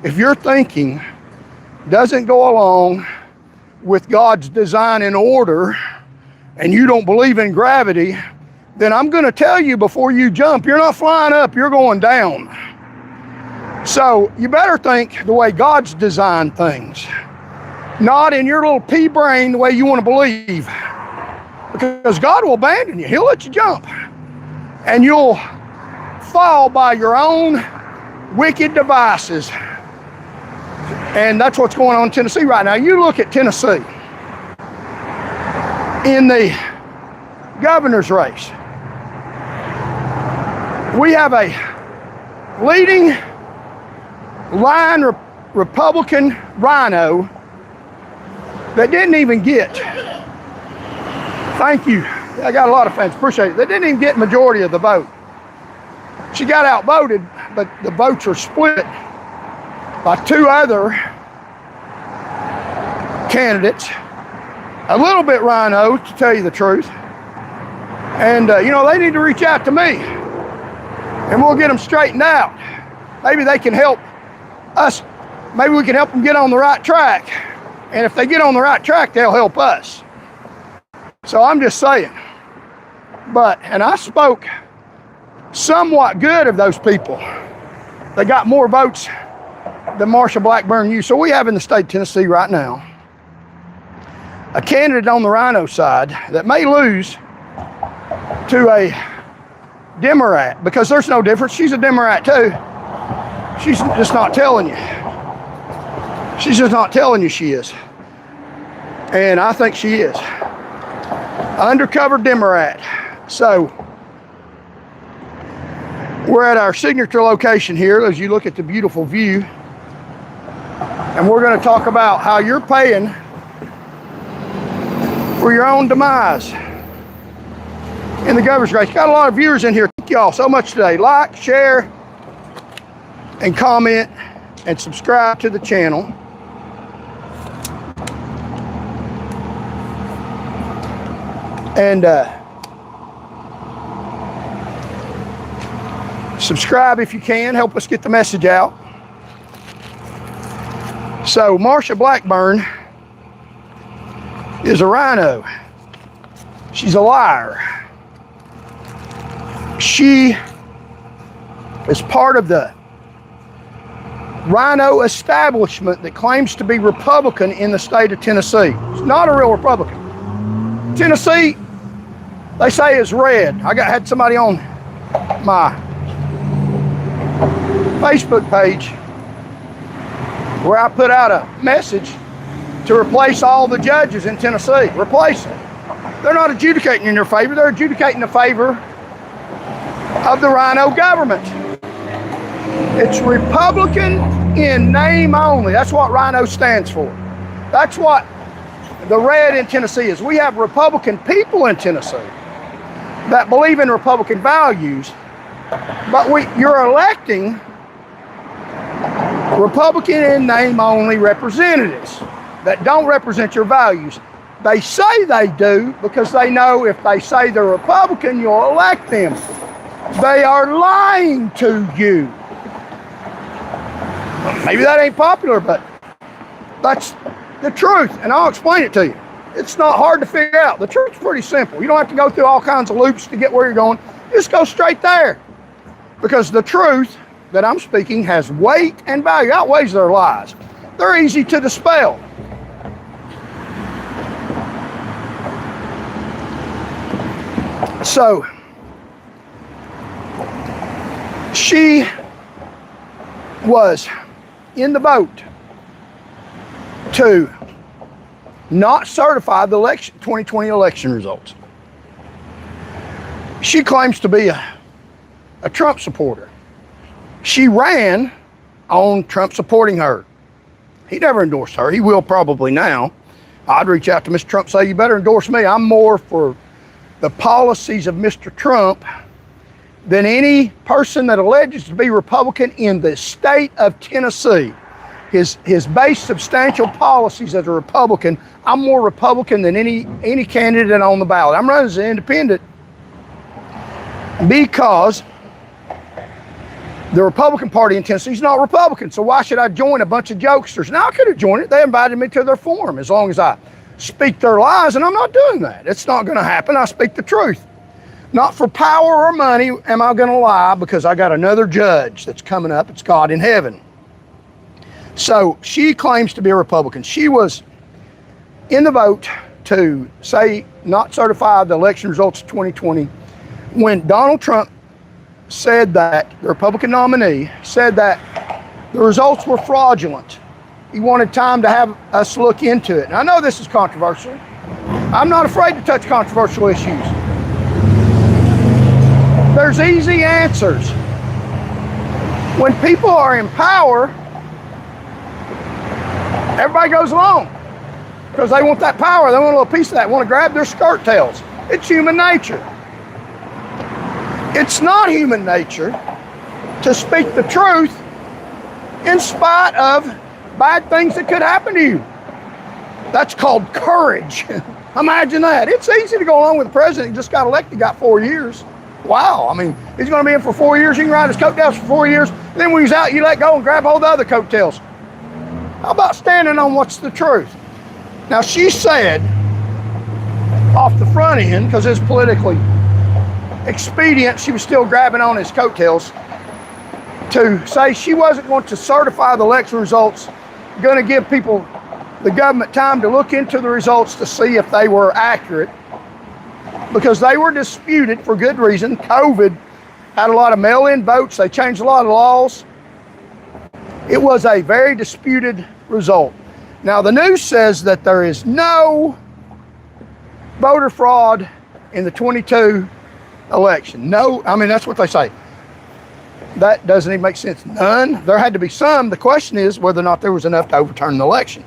if your thinking doesn't go along with God's design and order, and you don't believe in gravity, then I'm going to tell you before you jump, you're not flying up, you're going down. So you better think the way God's designed things, not in your little pea brain the way you want to believe. Because God will abandon you. He'll let you jump. And you'll fall by your own wicked devices. And that's what's going on in Tennessee right now. You look at Tennessee in the governor's race. We have a leading line Republican rhino that didn't even get, thank you, I got a lot of fans, appreciate it, they didn't even get majority of the vote. She got outvoted, but the votes are split by two other candidates, a little bit rhino, to tell you the truth. And, you know, they need to reach out to me, and we'll get them straightened out. Maybe they can help us. Maybe we can help them get on the right track. And if they get on the right track, they'll help us. So I'm just saying. And I spoke somewhat good of those people. They got more votes than Marsha Blackburn used. So we have in the state of Tennessee right now a candidate on the rhino side that may lose to a Democrat, because there's no difference. She's a Democrat too. She's just not telling you. She's just not telling you she is. And I think she is. Undercover Democrat. So we're at our signature location here as you look at the beautiful view. And we're going to talk about how you're paying for your own demise in the governor's race. Got a lot of viewers in here. Thank y'all so much today. Like, share, and comment, and subscribe to the channel. And subscribe if you can. Help us get the message out. So Marsha Blackburn is a rhino. She's a liar. She is part of the rhino establishment that claims to be Republican in the state of Tennessee. It's not a real Republican. Tennessee, they say, is red. I had somebody on my Facebook page where I put out a message to replace all the judges in Tennessee. Replace them. They're not adjudicating in your favor. They're adjudicating in favor of the rhino government. It's Republican in name only. That's what rhino stands for. That's what the red in Tennessee is. We have Republican people in Tennessee that believe in Republican values, but you're electing Republican in name only representatives that don't represent your values. They say they do because they know if they say they're Republican, you'll elect them. They are lying to you. Maybe that ain't popular, but that's the truth, and I'll explain it to you. It's not hard to figure out. The truth's pretty simple. You don't have to go through all kinds of loops to get where you're going. Just go straight there. Because the truth that I'm speaking has weight and value, outweighs their lies. They're easy to dispel. So, she was in the vote to not certify the 2020 election results. She claims to be a Trump supporter. She ran on Trump supporting her. He never endorsed her. He will probably now. I'd reach out to Mr. Trump and say, you better endorse me. I'm more for the policies of Mr. Trump than any person that alleges to be Republican in the state of Tennessee. His base substantial policies as a Republican, I'm more Republican than any candidate on the ballot. I'm running as an independent because the Republican Party in Tennessee is not Republican, so why should I join a bunch of jokesters? Now, I could have joined it. They invited me to their forum as long as I speak their lies, and I'm not doing that. It's not going to happen. I speak the truth. Not for power or money am I going to lie, because I got another judge that's coming up. It's God in heaven. So she claims to be a Republican. She was in the vote to say not certify the election results of 2020 when Donald Trump said that, the Republican nominee, said that the results were fraudulent. He wanted time to have us look into it. And I know this is controversial. I'm not afraid to touch controversial issues. There's easy answers. When people are in power, everybody goes along because they want that power. They want a little piece of that, want to grab their skirt tails. It's human nature. It's not human nature to speak the truth in spite of bad things that could happen to you. That's called courage. Imagine that. It's easy to go along with the president who just got elected, got 4 years. Wow. I mean, he's going to be in for 4 years. You can ride his coattails for 4 years. Then when he's out, you let go and grab hold of the other coattails. How about standing on what's the truth? Now, she said off the front end, because it's politically expedient, she was still grabbing on his coattails, to say she wasn't going to certify the election results, going to give people, the government, time to look into the results to see if they were accurate, because they were disputed for good reason. COVID had a lot of mail-in votes. They changed a lot of laws. It was a very disputed result. Now, the news says that there is no voter fraud in the 22 election. No, I mean, that's what they say. That doesn't even make sense. None. There had to be some. The question is whether or not there was enough to overturn the election.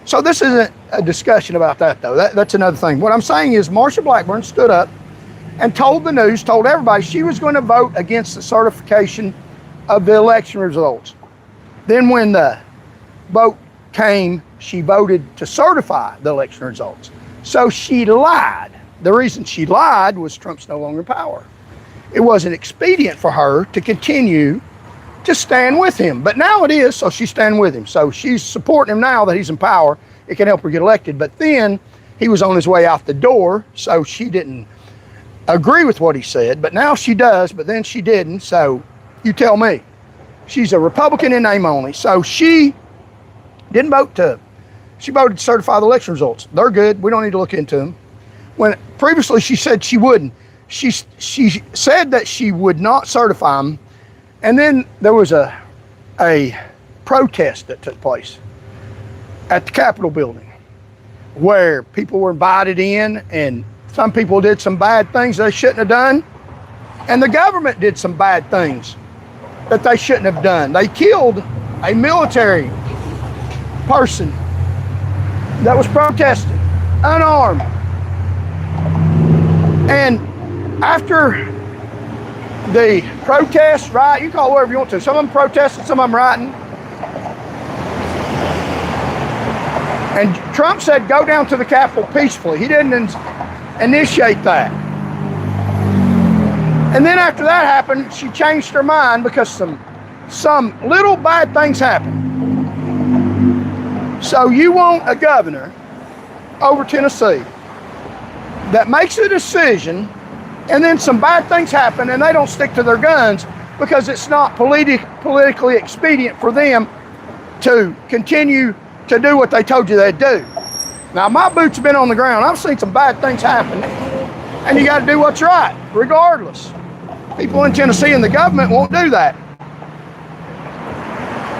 So this isn't a discussion about that, though. That's another thing. What I'm saying is Marsha Blackburn stood up and told the news, told everybody she was going to vote against the certification of the election results. Then when the vote came, she voted to certify the election results. So she lied. The reason she lied was Trump's no longer in power. It wasn't expedient for her to continue to stand with him. But now it is, so she's standing with him. So she's supporting him now that he's in power. It can help her get elected. But then he was on his way out the door, so she didn't agree with what he said. But now she does, but then she didn't. So you tell me. She's a Republican in name only. So she didn't vote to, she voted to certify the election results. They're good. We don't need to look into them. When previously she said she wouldn't. She said that she would not certify them. And then there was a protest that took place at the Capitol building where people were invited in, and some people did some bad things they shouldn't have done. And the government did some bad things that they shouldn't have done. They killed a military person that was protesting, unarmed. And after the protest, riot, you call it whatever you want to. Some of them protested, some of them rioting. And Trump said, go down to the Capitol peacefully. He didn't initiate that. And then after that happened, she changed her mind because some little bad things happened. So you want a governor over Tennessee that makes a decision, and then some bad things happen and they don't stick to their guns because it's not politically expedient for them to continue to do what they told you they'd do. Now, my boots have been on the ground. I've seen some bad things happen, and you got to do what's right, regardless. People in Tennessee and the government won't do that.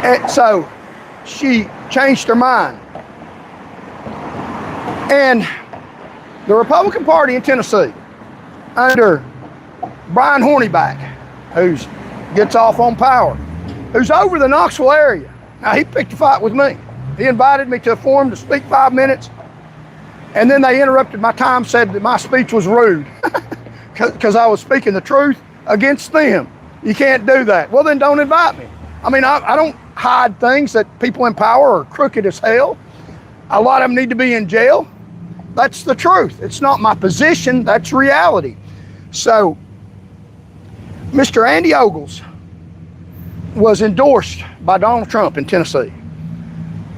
And so she changed her mind. And the Republican Party in Tennessee, under Brian Hornyback, who gets off on Power, who's over the Knoxville area. Now, he picked a fight with me. He invited me to a forum to speak 5 minutes, and then they interrupted my time, said that my speech was rude because I was speaking the truth against them. You can't do that. Well, then don't invite me. I mean, I don't hide things that people in power are crooked as hell. A lot of them need to be in jail. That's the truth. It's not my position, that's reality. So, Mr. Andy Ogles was endorsed by Donald Trump in Tennessee.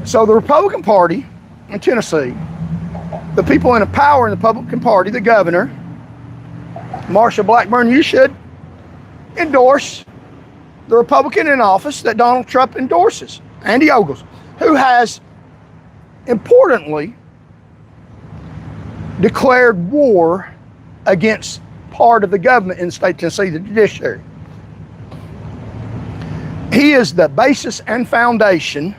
So the Republican Party in Tennessee, the people in power in the Republican Party, the governor, Marsha Blackburn, you should endorse the Republican in office that Donald Trump endorses, Andy Ogles, who has importantly declared war against part of the government in the state of Tennessee, the judiciary. He is the basis and foundation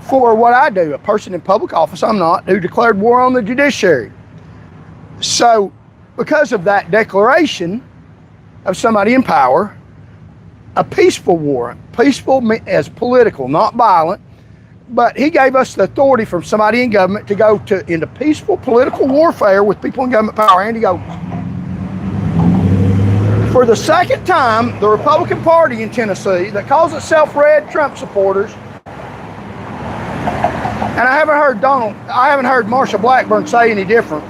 for what I do, a person in public office, I'm not, who declared war on the judiciary. So, because of that declaration of somebody in power, a peaceful war, peaceful as political, not violent, but he gave us the authority from somebody in government to go into peaceful political warfare with people in government power. Andy Ogles. For the second time, the Republican Party in Tennessee that calls itself Red Trump supporters, and I haven't heard Marsha Blackburn say any different,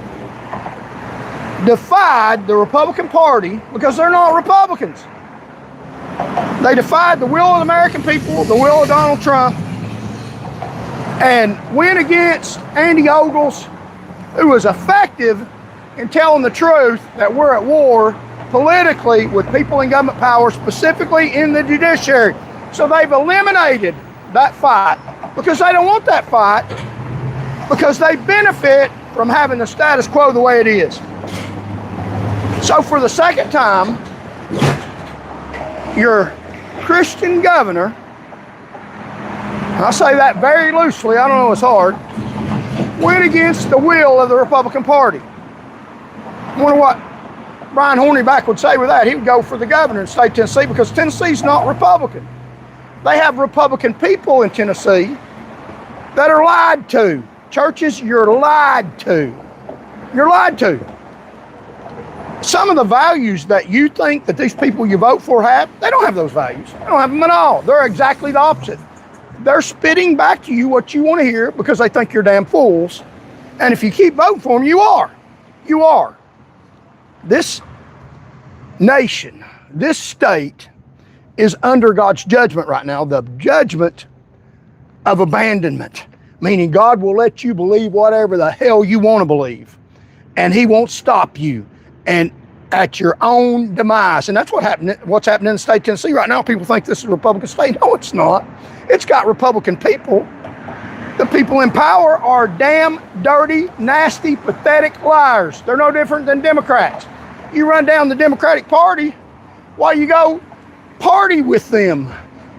defied the Republican Party because they're not Republicans. They defied the will of the American people, the will of Donald Trump, and went against Andy Ogles, who was effective in telling the truth that we're at war politically with people in government power, specifically in the judiciary. So they've eliminated that fight because they don't want that fight, because they benefit from having the status quo the way it is. So for the second time, your Christian governor, and I say that very loosely, I don't know, it's hard, went against the will of the Republican Party. I wonder what Brian Hornyback would say with that. He would go for the governor in the state of Tennessee because Tennessee's not Republican. They have Republican people in Tennessee that are lied to. Churches, you're lied to. You're lied to. Some of the values that you think that these people you vote for have, they don't have those values. They don't have them at all. They're exactly the opposite. They're spitting back to you what you want to hear because they think you're damn fools. And if you keep voting for them, you are. You are. This nation, this state is under God's judgment right now, the judgment of abandonment, meaning God will let you believe whatever the hell you want to believe, and He won't stop you, and at your own demise. And that's what's happening in the state of Tennessee right now. People think this is a Republican state. No, it's not. It's got Republican people. The people in power are damn dirty, nasty, pathetic liars. They're no different than Democrats. You run down the Democratic Party, while you go party with them,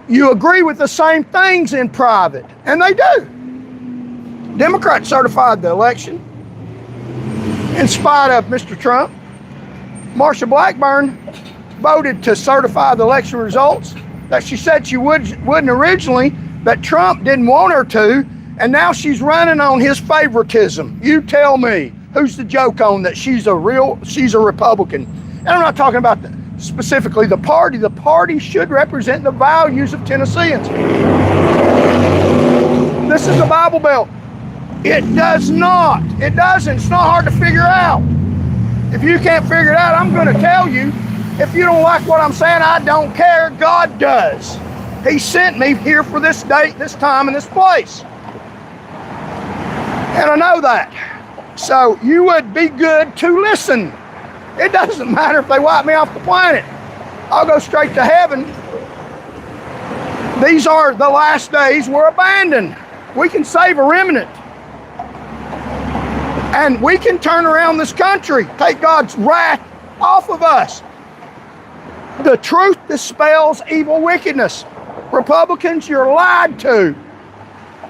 you agree with the same things in private, and they do. Democrats certified the election in spite of Mr. Trump. Marsha Blackburn voted to certify the election results that she said she wouldn't originally, that Trump didn't want her to, and now she's running on his favoritism. You tell me, who's the joke on that she's a Republican? And I'm not talking about specifically the party. The party should represent the values of Tennesseans. This is the Bible Belt. It does not. It doesn't. It's not hard to figure out. If you can't figure it out, I'm going to tell you. If you don't like what I'm saying, I don't care. God does. He sent me here for this date, this time, and this place. And I know that. So you would be good to listen. It doesn't matter if they wipe me off the planet. I'll go straight to heaven. These are the last days. We're abandoned. We can save a remnant. And we can turn around this country, take God's wrath off of us. The truth dispels evil wickedness. Republicans, you're lied to.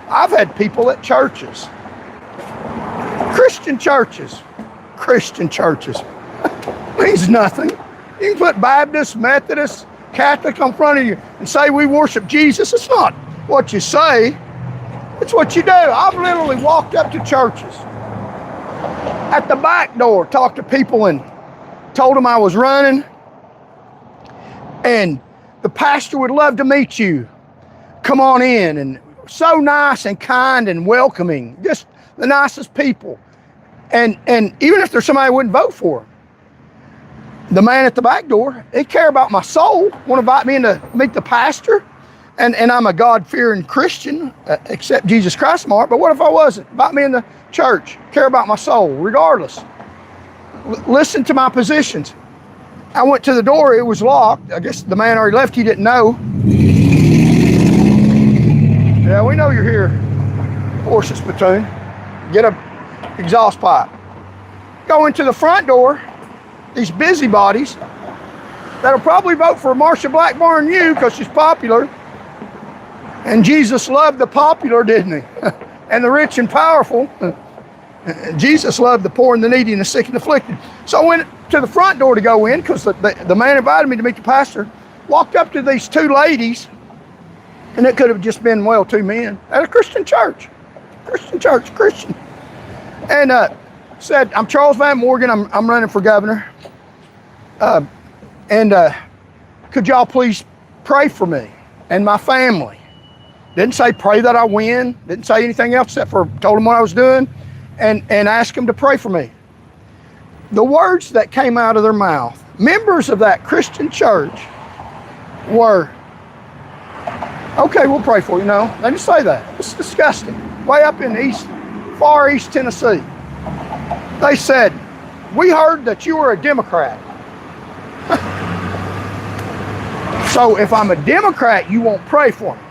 I've had people at churches, Christian churches, means nothing. You can put Baptist, Methodist, Catholic in front of you and say we worship Jesus. It's not what you say, it's what you do. I've literally walked up to churches at the back door, talked to people and told them I was running, and the pastor would love to meet you. Come on in. And so nice and kind and welcoming, just the nicest people. And even if there's somebody I wouldn't vote for, the man at the back door, he care about my soul, want to invite me in to meet the pastor, and I'm a God-fearing Christian, accept Jesus Christ in my heart, but what if I wasn't? Invite me in the church, care about my soul, regardless. Listen to my positions. I went to the door, it was locked. I guess the man already left, he didn't know. Yeah, we know you're here, Forces Platoon. Get a exhaust pipe. Go into the front door, these busybodies that'll probably vote for Marsha Blackburn you because she's popular. And Jesus loved the popular, didn't he? And the rich and powerful. Jesus loved the poor and the needy and the sick and afflicted. So I went to the front door to go in because the man invited me to meet the pastor. Walked up to these two ladies, and it could have just been, well, two men at a Christian church. Christian. And said, I'm Charles Van Morgan, I'm running for governor. Could y'all please pray for me and my family? Didn't say pray that I win, didn't say anything else except for told them what I was doing and asked them to pray for me. The words that came out of their mouth, members of that Christian church, were, okay, we'll pray for you. No, they didn't say that. It's disgusting. Way up in far east Tennessee. They said, we heard that you were a Democrat. So if I'm a Democrat, you won't pray for me.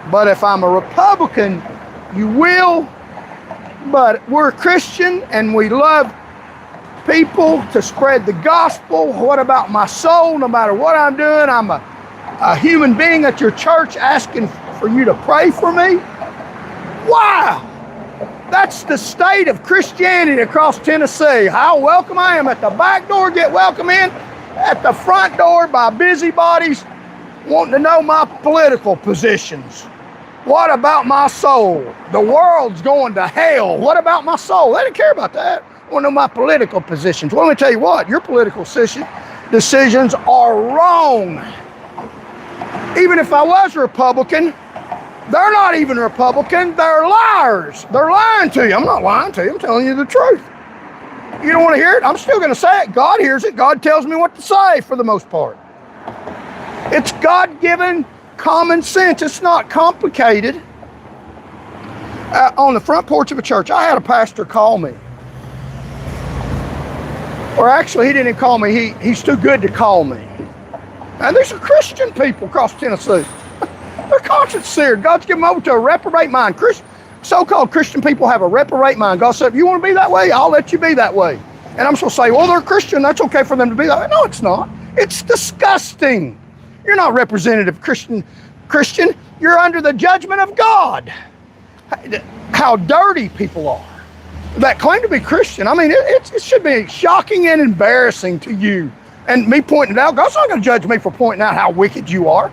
But if I'm a Republican, you will. But we're Christian and we love people to spread the gospel. What about my soul? No matter what I'm doing, I'm a human being at your church asking for you to pray for me. Wow! That's the state of Christianity across Tennessee. How welcome I am at the back door, get welcome in. At the front door by busybodies wanting to know my political positions. What about my soul? The world's going to hell. What about my soul? They didn't care about that. I want to know my political positions. Well, let me tell you what, your political decisions are wrong. Even if I was a Republican, they're not even Republican, they're liars. They're lying to you. I'm not lying to you, I'm telling you the truth. You don't want to hear it? I'm still going to say it. God hears it. God tells me what to say for the most part. It's God-given common sense. It's not complicated. On the front porch of a church, I had a pastor call me. Or actually, he didn't call me. He's too good to call me. And these are Christian people across Tennessee. Their conscience seared. God's given them over to a reprobate mind. So-called Christian people have a reprobate mind. God said, if you want to be that way, I'll let you be that way. And I'm supposed to say, well, they're Christian. That's okay for them to be that way. No, it's not. It's disgusting. You're not representative Christian. You're under the judgment of God. How dirty people are that claim to be Christian. I mean, it should be shocking and embarrassing to you. And me pointing it out, God's not going to judge me for pointing out how wicked you are.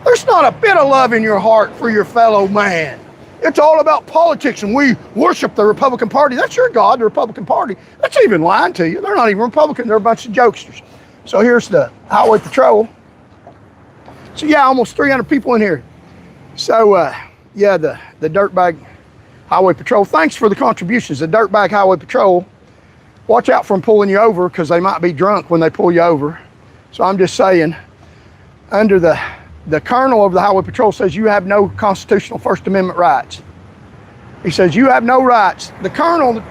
There's not a bit of love in your heart for your fellow man. It's all about politics, and we worship the Republican Party. That's your God, the Republican Party. That's even lying to you. They're not even Republican. They're a bunch of jokesters. So here's the Highway Patrol. So yeah, almost 300 people in here. So yeah, the Dirtbag Highway Patrol. Thanks for the contributions. The Dirtbag Highway Patrol. Watch out for them pulling you over because they might be drunk when they pull you over. So I'm just saying, under the colonel of the Highway Patrol says you have no constitutional First Amendment rights. He says you have no rights. The colonel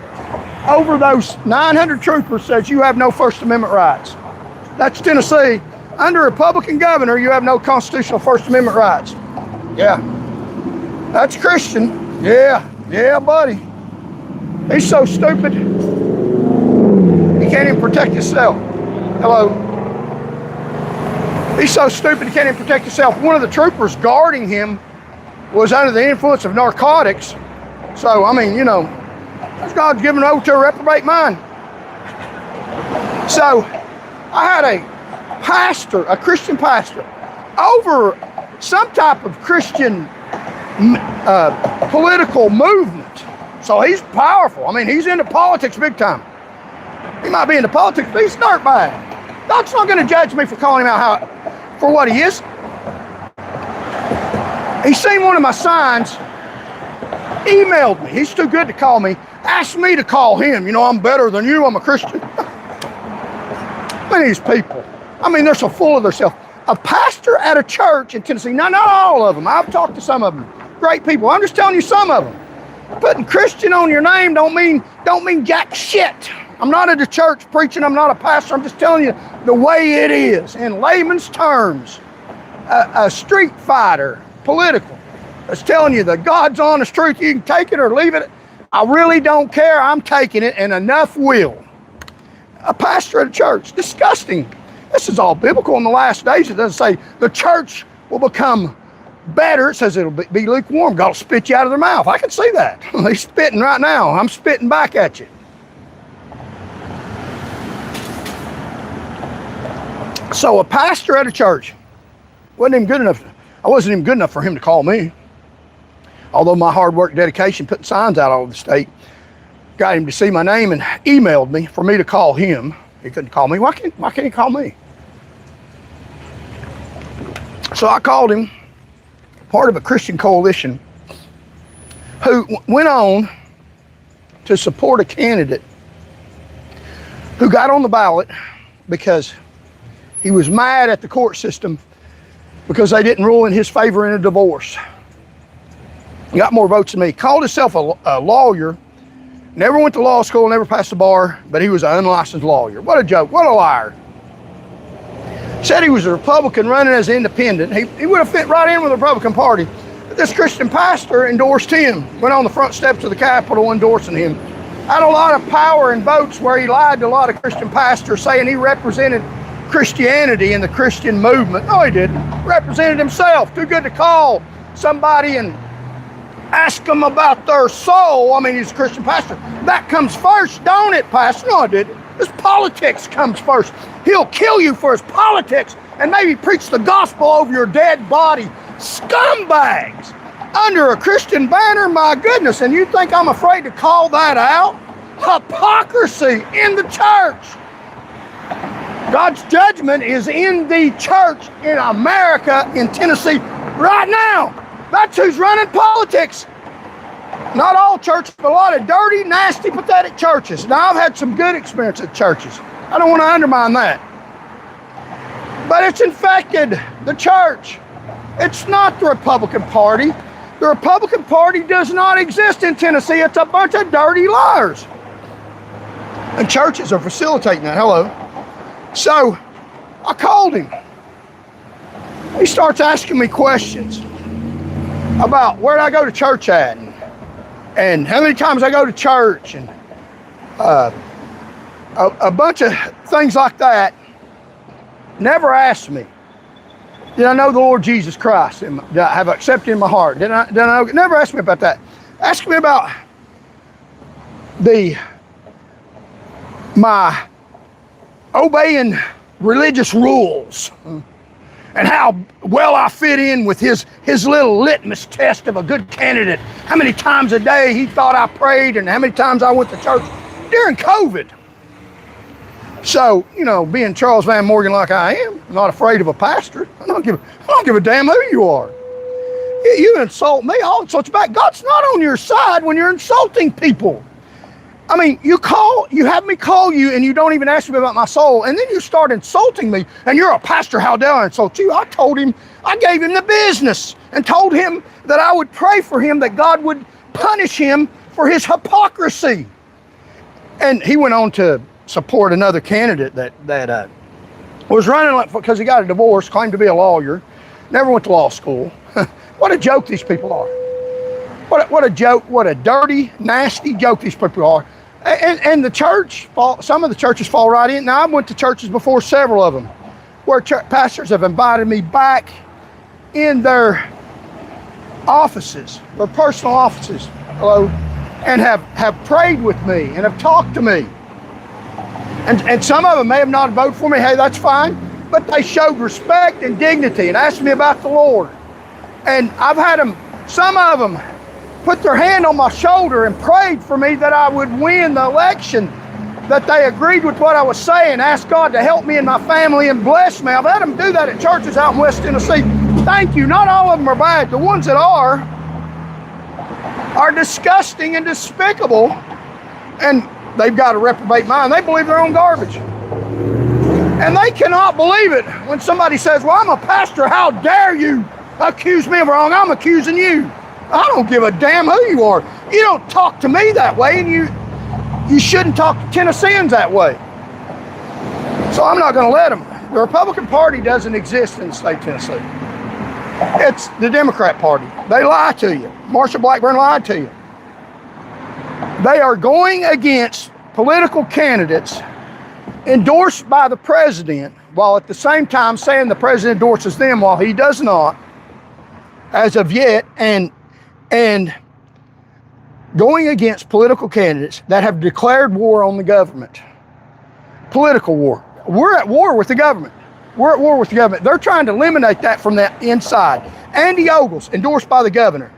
over those 900 troopers says you have no First Amendment rights. That's Tennessee. Under a Republican governor, you have no constitutional First Amendment rights. Yeah. That's Christian. Yeah, buddy. He's so stupid, he can't even protect himself. Hello. He's so stupid he can't even protect himself. One of the troopers guarding him was under the influence of narcotics. So, I mean, you know, God's given over to a reprobate mind. So, I had a pastor, a Christian pastor, over some type of Christian political movement. So he's powerful. I mean, he's into politics big time. He might be into politics, but he's a dirtbag. God's not going to judge me for calling him out for what he is. He seen one of my signs, emailed me. He's too good to call me. Asked me to call him. You know, I'm better than you. I'm a Christian. Look at these people. I mean, they're so full of themselves. A pastor at a church in Tennessee, not all of them. I've talked to some of them. Great people. I'm just telling you some of them. Putting Christian on your name don't mean jack shit. I'm not at the church preaching. I'm not a pastor. I'm just telling you the way it is. In layman's terms, a street fighter, political, is telling you the God's honest truth. You can take it or leave it. I really don't care. I'm taking it, and enough will. A pastor at a church, disgusting. This is all biblical. In the last days, it doesn't say the church will become better. It says it'll be lukewarm. God will spit you out of their mouth. I can see that. He's spitting right now. I'm spitting back at you. So a pastor at a church wasn't even good enough. I wasn't even good enough for him to call me. Although my hard work, dedication, putting signs out all over the state, got him to see my name and emailed me for me to call him. He couldn't call me. Why can't he call me? So I called him, part of a Christian coalition, who went on to support a candidate who got on the ballot because he was mad at the court system because they didn't rule in his favor in a divorce. He got more votes than me. Called himself a lawyer. Never went to law school, never passed the bar, but he was an unlicensed lawyer. What a joke, what a liar. Said he was a Republican running as an independent. He would have fit right in with the Republican Party. But this Christian pastor endorsed him, went on the front steps of the Capitol endorsing him. Had a lot of power and votes where he lied to a lot of Christian pastors saying he represented Christianity and the Christian movement. No, he didn't. Represented himself. Too good to call somebody and ask them about their soul. I mean, he's a Christian pastor. That comes first, don't it, Pastor? No, it didn't. His politics comes first. He'll kill you for his politics and maybe preach the gospel over your dead body. Scumbags under a Christian banner, my goodness. And you think I'm afraid to call that out? Hypocrisy in the church. God's judgment is in the church in America, in Tennessee, right now. That's who's running politics. Not all churches, but a lot of dirty, nasty, pathetic churches. Now, I've had some good experience at churches. I don't want to undermine that. But it's infected the church. It's not the Republican Party. The Republican Party does not exist in Tennessee. It's a bunch of dirty liars. And churches are facilitating that. Hello. So, I called him. He starts asking me questions about where I go to church at and how many times I go to church and a bunch of things like that. Never asked me, did I know the Lord Jesus Christ? Did I have accepted in my heart? Did I know? Never asked me about that. Asked me about my obeying religious rules and how well I fit in with his little litmus test of a good candidate. How many times a day he thought I prayed and how many times I went to church during COVID. So, you know, being Charles Van Morgan like I am, not afraid of a pastor. I don't give a damn who you are. You insult me, I'll insult you back. God's not on your side when you're insulting people. I mean, you have me call you and you don't even ask me about my soul, and then you start insulting me, and you're a pastor, how dare I insult you? I gave him the business and told him that I would pray for him, that God would punish him for his hypocrisy. And he went on to support another candidate that was running because he got a divorce, claimed to be a lawyer, never went to law school. What a joke these people are. What a joke, what a dirty, nasty joke these people are. And the church, some of the churches fall right in. Now, I went to churches before, several of them, where pastors have invited me back in their offices, their personal offices, hello, and have prayed with me and have talked to me. And some of them may have not voted for me. Hey, that's fine. But they showed respect and dignity and asked me about the Lord. And I've had them, some of them, put their hand on my shoulder and prayed for me that I would win the election, that they agreed with what I was saying, asked God to help me and my family and bless me. I've had them do that at churches out in West Tennessee. Thank you. Not all of them are bad. The ones that are disgusting and despicable, and they've got a reprobate mind. They believe their own garbage. And they cannot believe it when somebody says, well, I'm a pastor. How dare you accuse me of wrong? I'm accusing you. I don't give a damn who you are. You don't talk to me that way, and you shouldn't talk to Tennesseans that way. So I'm not going to let them. The Republican Party doesn't exist in the state of Tennessee. It's the Democrat Party. They lie to you. Marsha Blackburn lied to you. They are going against political candidates endorsed by the president, while at the same time saying the president endorses them while he does not, as of yet, and going against political candidates that have declared war on the government. Political war. We're at war with the government. We're at war with the government. They're trying to eliminate that from the inside. Andy Ogles, endorsed by the governor.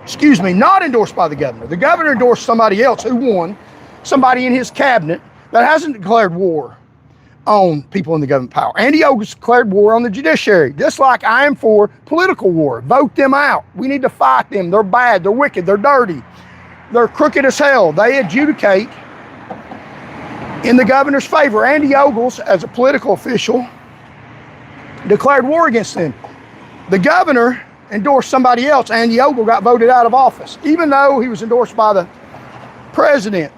Excuse me, not endorsed by the governor. The governor endorsed somebody else who won, somebody in his cabinet that hasn't declared war on people in the government power. Andy Ogles declared war on the judiciary, just like I am for political war. Vote them out. We need to fight them. They're bad. They're wicked. They're dirty. They're crooked as hell. They adjudicate in the governor's favor. Andy Ogles, as a political official, declared war against them. The governor endorsed somebody else. Andy Ogles got voted out of office, even though he was endorsed by the president.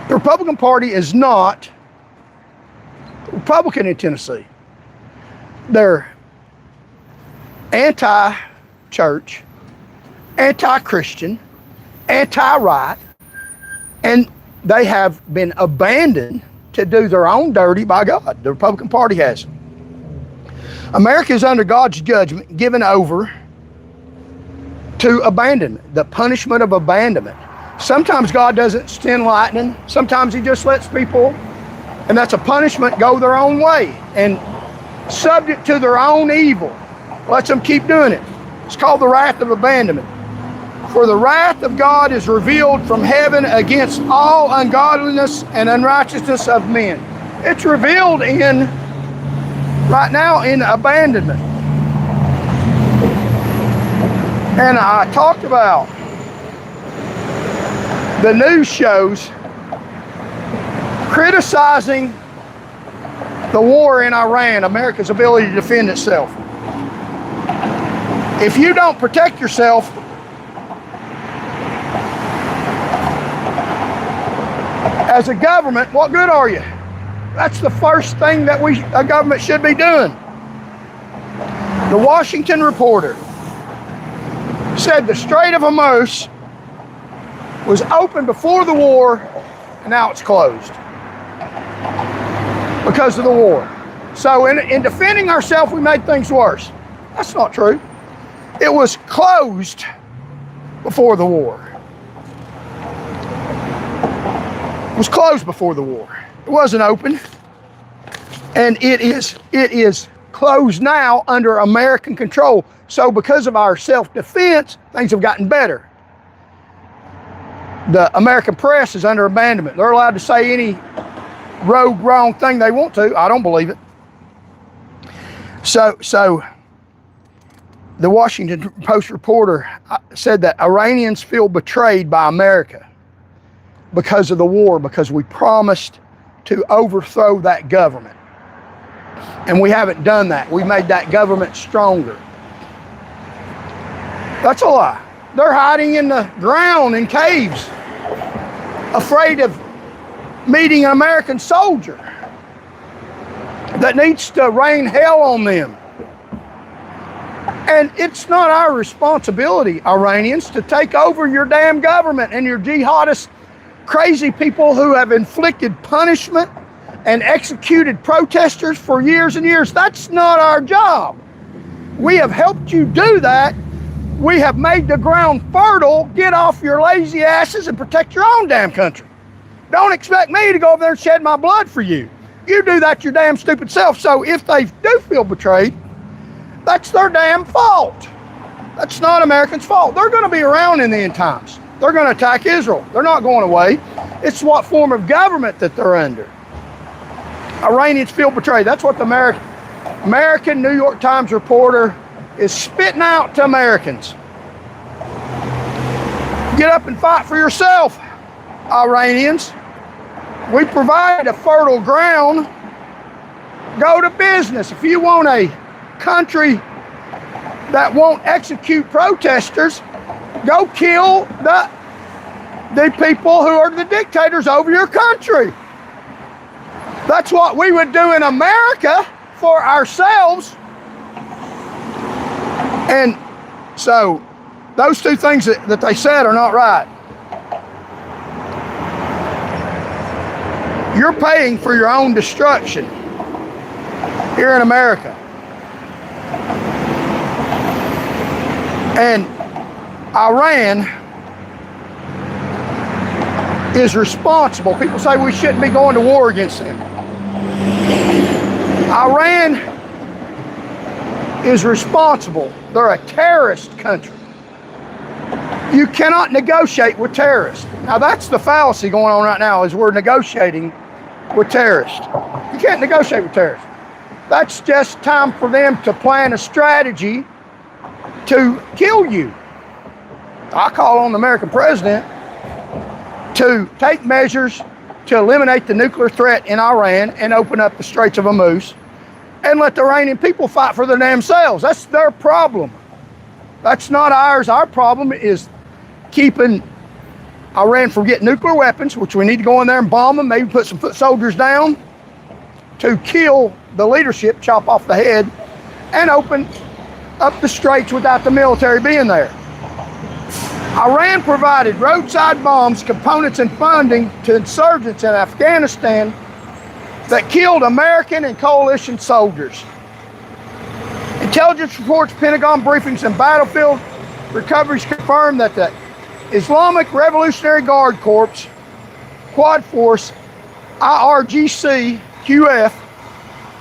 The Republican Party is not Republican in Tennessee. They're anti-church, anti-Christian, anti-right, and they have been abandoned to do their own dirty by God. The Republican Party has. America is under God's judgment, given over to abandonment, the punishment of abandonment. Sometimes God doesn't send lightning. Sometimes he just lets people, and that's a punishment, go their own way and subject to their own evil. Lets them keep doing it. It's called the wrath of abandonment. For the wrath of God is revealed from heaven against all ungodliness and unrighteousness of men. It's revealed right now in abandonment. And I talked about the news shows criticizing the war in Iran, America's ability to defend itself. If you don't protect yourself, as a government, what good are you? That's the first thing that a government should be doing. The Washington Reporter said the Strait of Hormuz was open before the war, and now it's closed because of the war. So in defending ourselves, we made things worse. That's not true. It was closed before the war. It was closed before the war. It wasn't open. And it is closed now under American control. So because of our self-defense, things have gotten better. The American press is under abandonment. They're allowed to say any rogue, wrong thing they want to. I don't believe it. So the Washington Post reporter said that Iranians feel betrayed by America because of the war, because we promised to overthrow that government. And we haven't done that. We made that government stronger. That's a lie. They're hiding in the ground in caves, afraid of meeting an American soldier that needs to rain hell on them. And it's not our responsibility, Iranians, to take over your damn government and your jihadist crazy people who have inflicted punishment and executed protesters for years and years. That's not our job. We have helped you do that. We have made the ground fertile. Get off your lazy asses and protect your own damn country. Don't expect me to go over there and shed my blood for you. You do that your damn stupid self. So if they do feel betrayed, that's their damn fault. That's not Americans' fault. They're going to be around in the end times. They're going to attack Israel. They're not going away. It's what form of government that they're under. Iranians feel betrayed. That's what the American New York Times reporter is spitting out to Americans. Get up and fight for yourself, Iranians. We provide a fertile ground. Go to business. If you want a country that won't execute protesters, go kill the people who are the dictators over your country. That's what we would do in America for ourselves. And so those two things that they said are not right. You're paying for your own destruction here in America. And Iran is responsible. People say we shouldn't be going to war against them. Iran is responsible. They're a terrorist country. You cannot negotiate with terrorists. Now that's the fallacy going on right now, is we're negotiating with terrorists. You can't negotiate with terrorists. That's just time for them to plan a strategy to kill you. I call on the American president to take measures to eliminate the nuclear threat in Iran and open up the Straits of Hormuz and let the Iranian people fight for their damn selves. That's their problem. That's not ours. Our problem is keeping Iran from getting nuclear weapons, which we need to go in there and bomb them, maybe put some foot soldiers down to kill the leadership, chop off the head, and open up the straits without the military being there. Iran provided roadside bombs, components, and funding to insurgents in Afghanistan that killed American and coalition soldiers. Intelligence reports, Pentagon briefings, and battlefield recoveries confirm that the Islamic Revolutionary Guard Corps, Quad Force, IRGC, QF,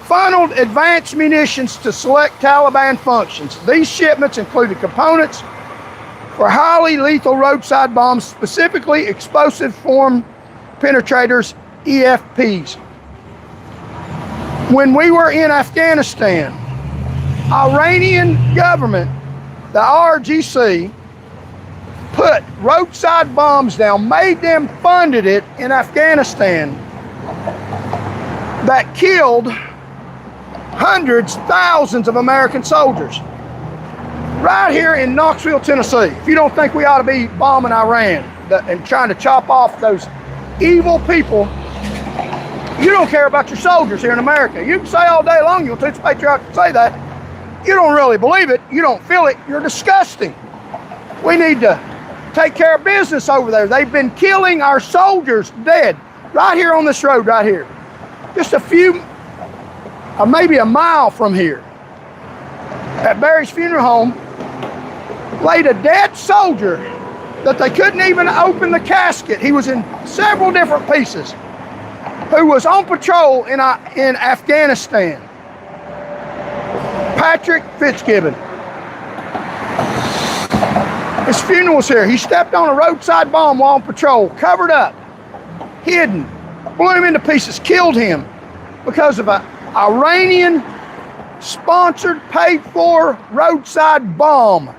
funneled advanced munitions to select Taliban functions. These shipments included components for highly lethal roadside bombs, specifically explosive form penetrators, EFPs. When we were in Afghanistan, Iranian government, the IRGC, put roadside bombs down, made them funded it in Afghanistan, that killed hundreds, thousands of American soldiers. Right here in Knoxville, Tennessee. If you don't think we ought to be bombing Iran and trying to chop off those evil people, you don't care about your soldiers here in America. You can say all day long, you'll teach patriots to say that. You don't really believe it. You don't feel it. You're disgusting. We need to take care of business over there. They've been killing our soldiers dead right here on this road right here. Just a few, maybe a mile from here. At Barry's Funeral Home, laid a dead soldier that they couldn't even open the casket. He was in several different pieces, who was on patrol in Afghanistan. Patrick Fitzgibbon. His funeral was here. He stepped on a roadside bomb while on patrol, covered up, hidden, blew him into pieces, killed him because of an Iranian-sponsored, paid-for roadside bomb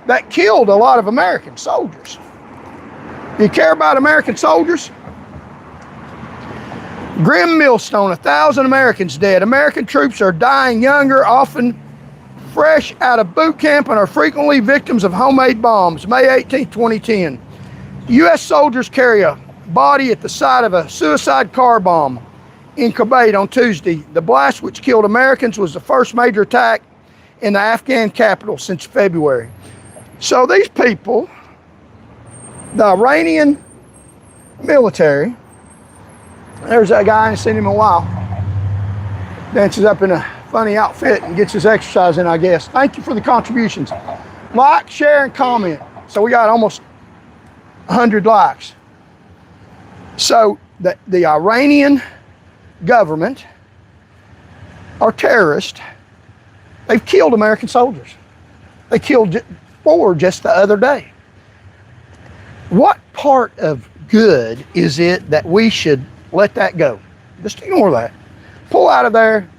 that killed a lot of American soldiers. Do you care about American soldiers? Grim millstone, 1,000 Americans dead. American troops are dying younger, often fresh out of boot camp, and are frequently victims of homemade bombs. May 18, 2010. U.S. soldiers carry a body at the site of a suicide car bomb in Kuwait on Tuesday. The blast, which killed Americans, was the first major attack in the Afghan capital since February. So these people, the Iranian military, there's that guy, I ain't seen him in a while, dances up in a funny outfit and gets his exercise in, I guess. Thank you for the contributions. Like, share, and comment. So we got almost 100 likes. So the Iranian government are terrorists. They've killed American soldiers. They killed 4 just the other day. What part of good is it that we should let that go? Just ignore that. Pull out of there.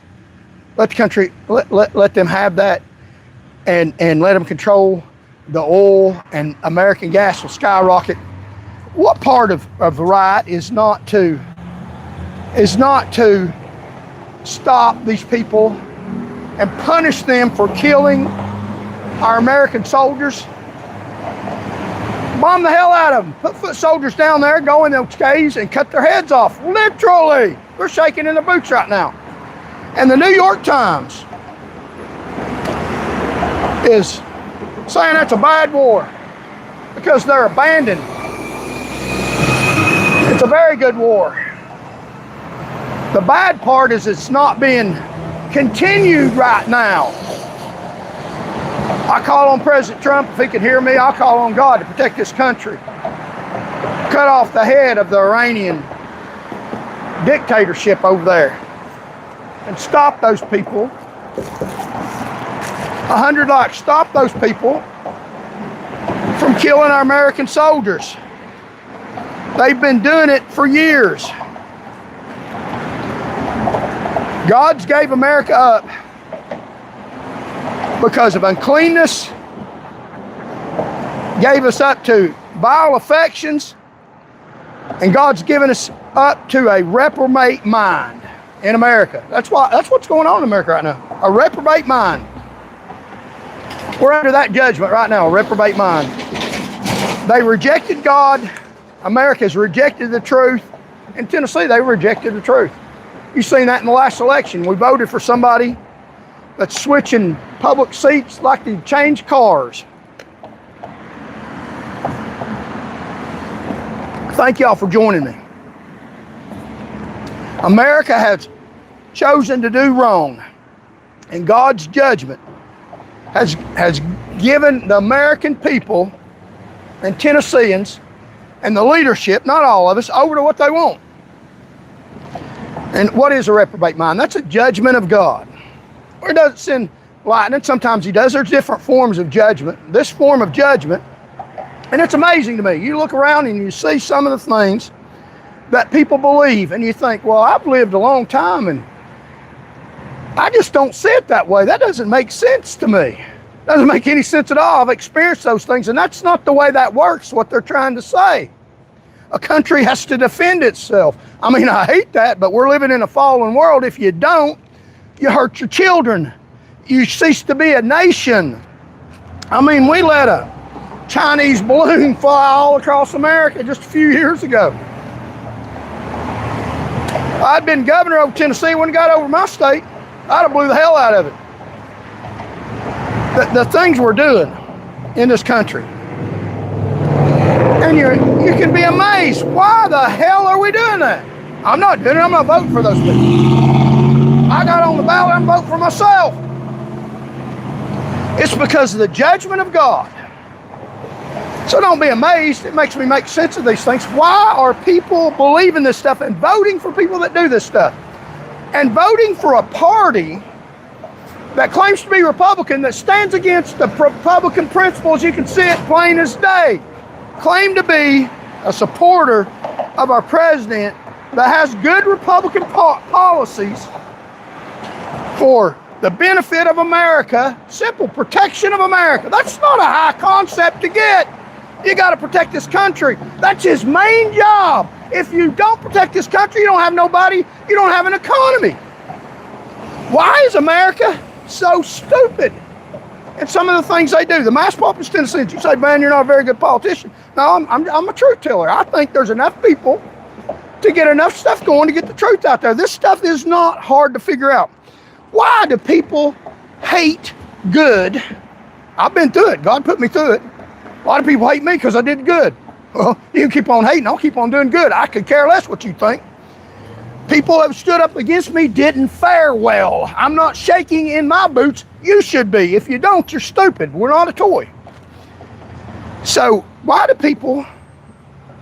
Let the country, let them have that, and let them control the oil, and American gas will skyrocket. What part of the right is not to stop these people and punish them for killing our American soldiers? Bomb the hell out of them. Put foot soldiers down there, go in those caves and cut their heads off. Literally. They're shaking in their boots right now. And the New York Times is saying that's a bad war because they're abandoned. It's a very good war. The bad part is it's not being continued right now. I call on President Trump, if he can hear me, I'll call on God to protect this country. Cut off the head of the Iranian dictatorship over there and stop those people. 100 likes, stop those people from killing our American soldiers. They've been doing it for years. God's gave America up because of uncleanness, gave us up to vile affections, and God's given us up to a reprobate mind in America. That's what's going on in America right now. A reprobate mind. We're under that judgment right now, a reprobate mind. They rejected God. America's rejected the truth. In Tennessee, they rejected the truth. You've seen that in the last election. We voted for somebody that's switching public seats like they change cars. Thank y'all for joining me. America has chosen to do wrong, and God's judgment has given the American people and Tennesseans and the leadership, not all of us, over to what they want. And what is a reprobate mind? That's a judgment of God. Or he doesn't send lightning. Sometimes he does. There's different forms of judgment. This form of judgment, and it's amazing to me. You look around and you see some of the things that people believe, and you think, well, I've lived a long time and I just don't see it that way. That doesn't make sense to me. Doesn't make any sense at all. I've experienced those things, and that's not the way that works, what they're trying to say. A country has to defend itself. I mean, I hate that, but we're living in a fallen world. If you don't, you hurt your children. You cease to be a nation. I mean, we let a Chinese balloon fly all across America just a few years ago. If I'd been governor of Tennessee when it got over my state, I'd have blew the hell out of it. The things we're doing in this country. And you can be amazed. Why the hell are we doing that? I'm not doing it. I'm not voting for those people. I got on the ballot. I'm voting for myself. It's because of the judgment of God. So don't be amazed. It makes me make sense of these things. Why are people believing this stuff and voting for people that do this stuff? And voting for a party that claims to be Republican, that stands against the Republican principles. You can see it plain as day. Claim to be a supporter of our president that has good Republican policies for the benefit of America, simple protection of America. That's not a high concept to get. You got to protect this country. That's his main job. If you don't protect this country, you don't have nobody, you don't have an economy. Why is America so stupid? And some of the things they do, the mass populace Tennesseans, you say, man, you're not a very good politician. No, I'm a truth teller. I think there's enough people to get enough stuff going to get the truth out there. This stuff is not hard to figure out. Why do people hate good? I've been through it. God put me through it. A lot of people hate me because I did good. Well, you can keep on hating. I'll keep on doing good. I could care less what you think. People that stood up against me didn't fare well. I'm not shaking in my boots. You should be. If you don't, you're stupid. We're not a toy. So why do people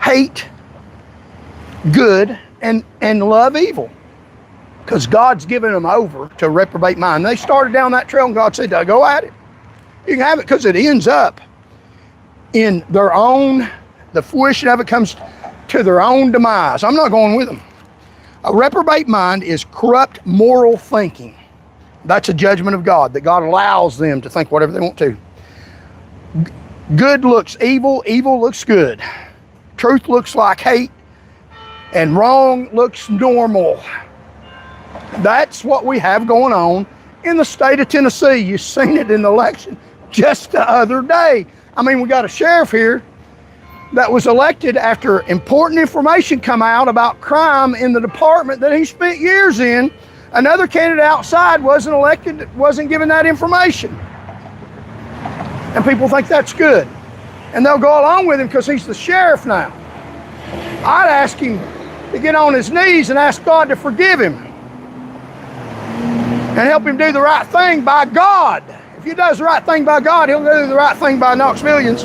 hate good and love evil. Because God's given them over to a reprobate mind. They started down that trail and God said, go at it. You can have it, because it ends up in their own, the fruition of it comes to their own demise. I'm not going with them. A reprobate mind is corrupt moral thinking. That's a judgment of God, that God allows them to think whatever they want to. Good looks evil, evil looks good. Truth looks like hate, and wrong looks normal. That's what we have going on in the state of Tennessee. You've seen it in the election just the other day. I mean, we got a sheriff here that was elected after important information come out about crime in the department that he spent years in. Another candidate outside wasn't elected, wasn't given that information. And people think that's good. And they'll go along with him because he's the sheriff now. I'd ask him to get on his knees and ask God to forgive him and help him do the right thing by God. If he does the right thing by God, he'll do the right thing by Knoxvillians.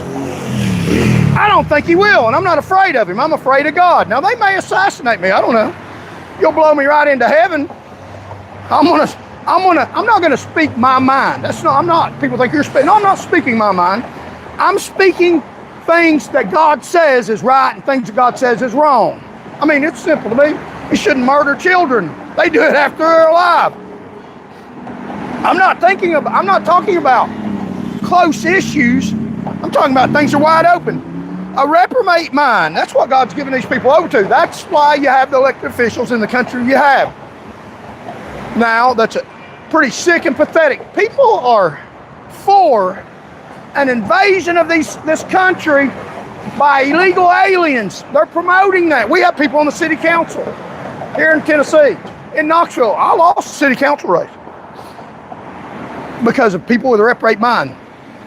I don't think he will, and I'm not afraid of him. I'm afraid of God. Now, they may assassinate me. I don't know. You'll blow me right into heaven. I'm not gonna speak my mind. People think you're speaking. No, I'm not speaking my mind. I'm speaking things that God says is right and things that God says is wrong. I mean, it's simple to me. You shouldn't murder children. They do it after they're alive. I'm not talking about close issues. I'm talking about things that are wide open. A reprobate mind, that's what God's given these people over to. That's why you have the elected officials in the country you have. Now, that's pretty sick and pathetic. People are for an invasion of this country by illegal aliens. They're promoting that. We have people on the city council here in Tennessee, in Knoxville. I lost the city council race because of people with a reprobate mind.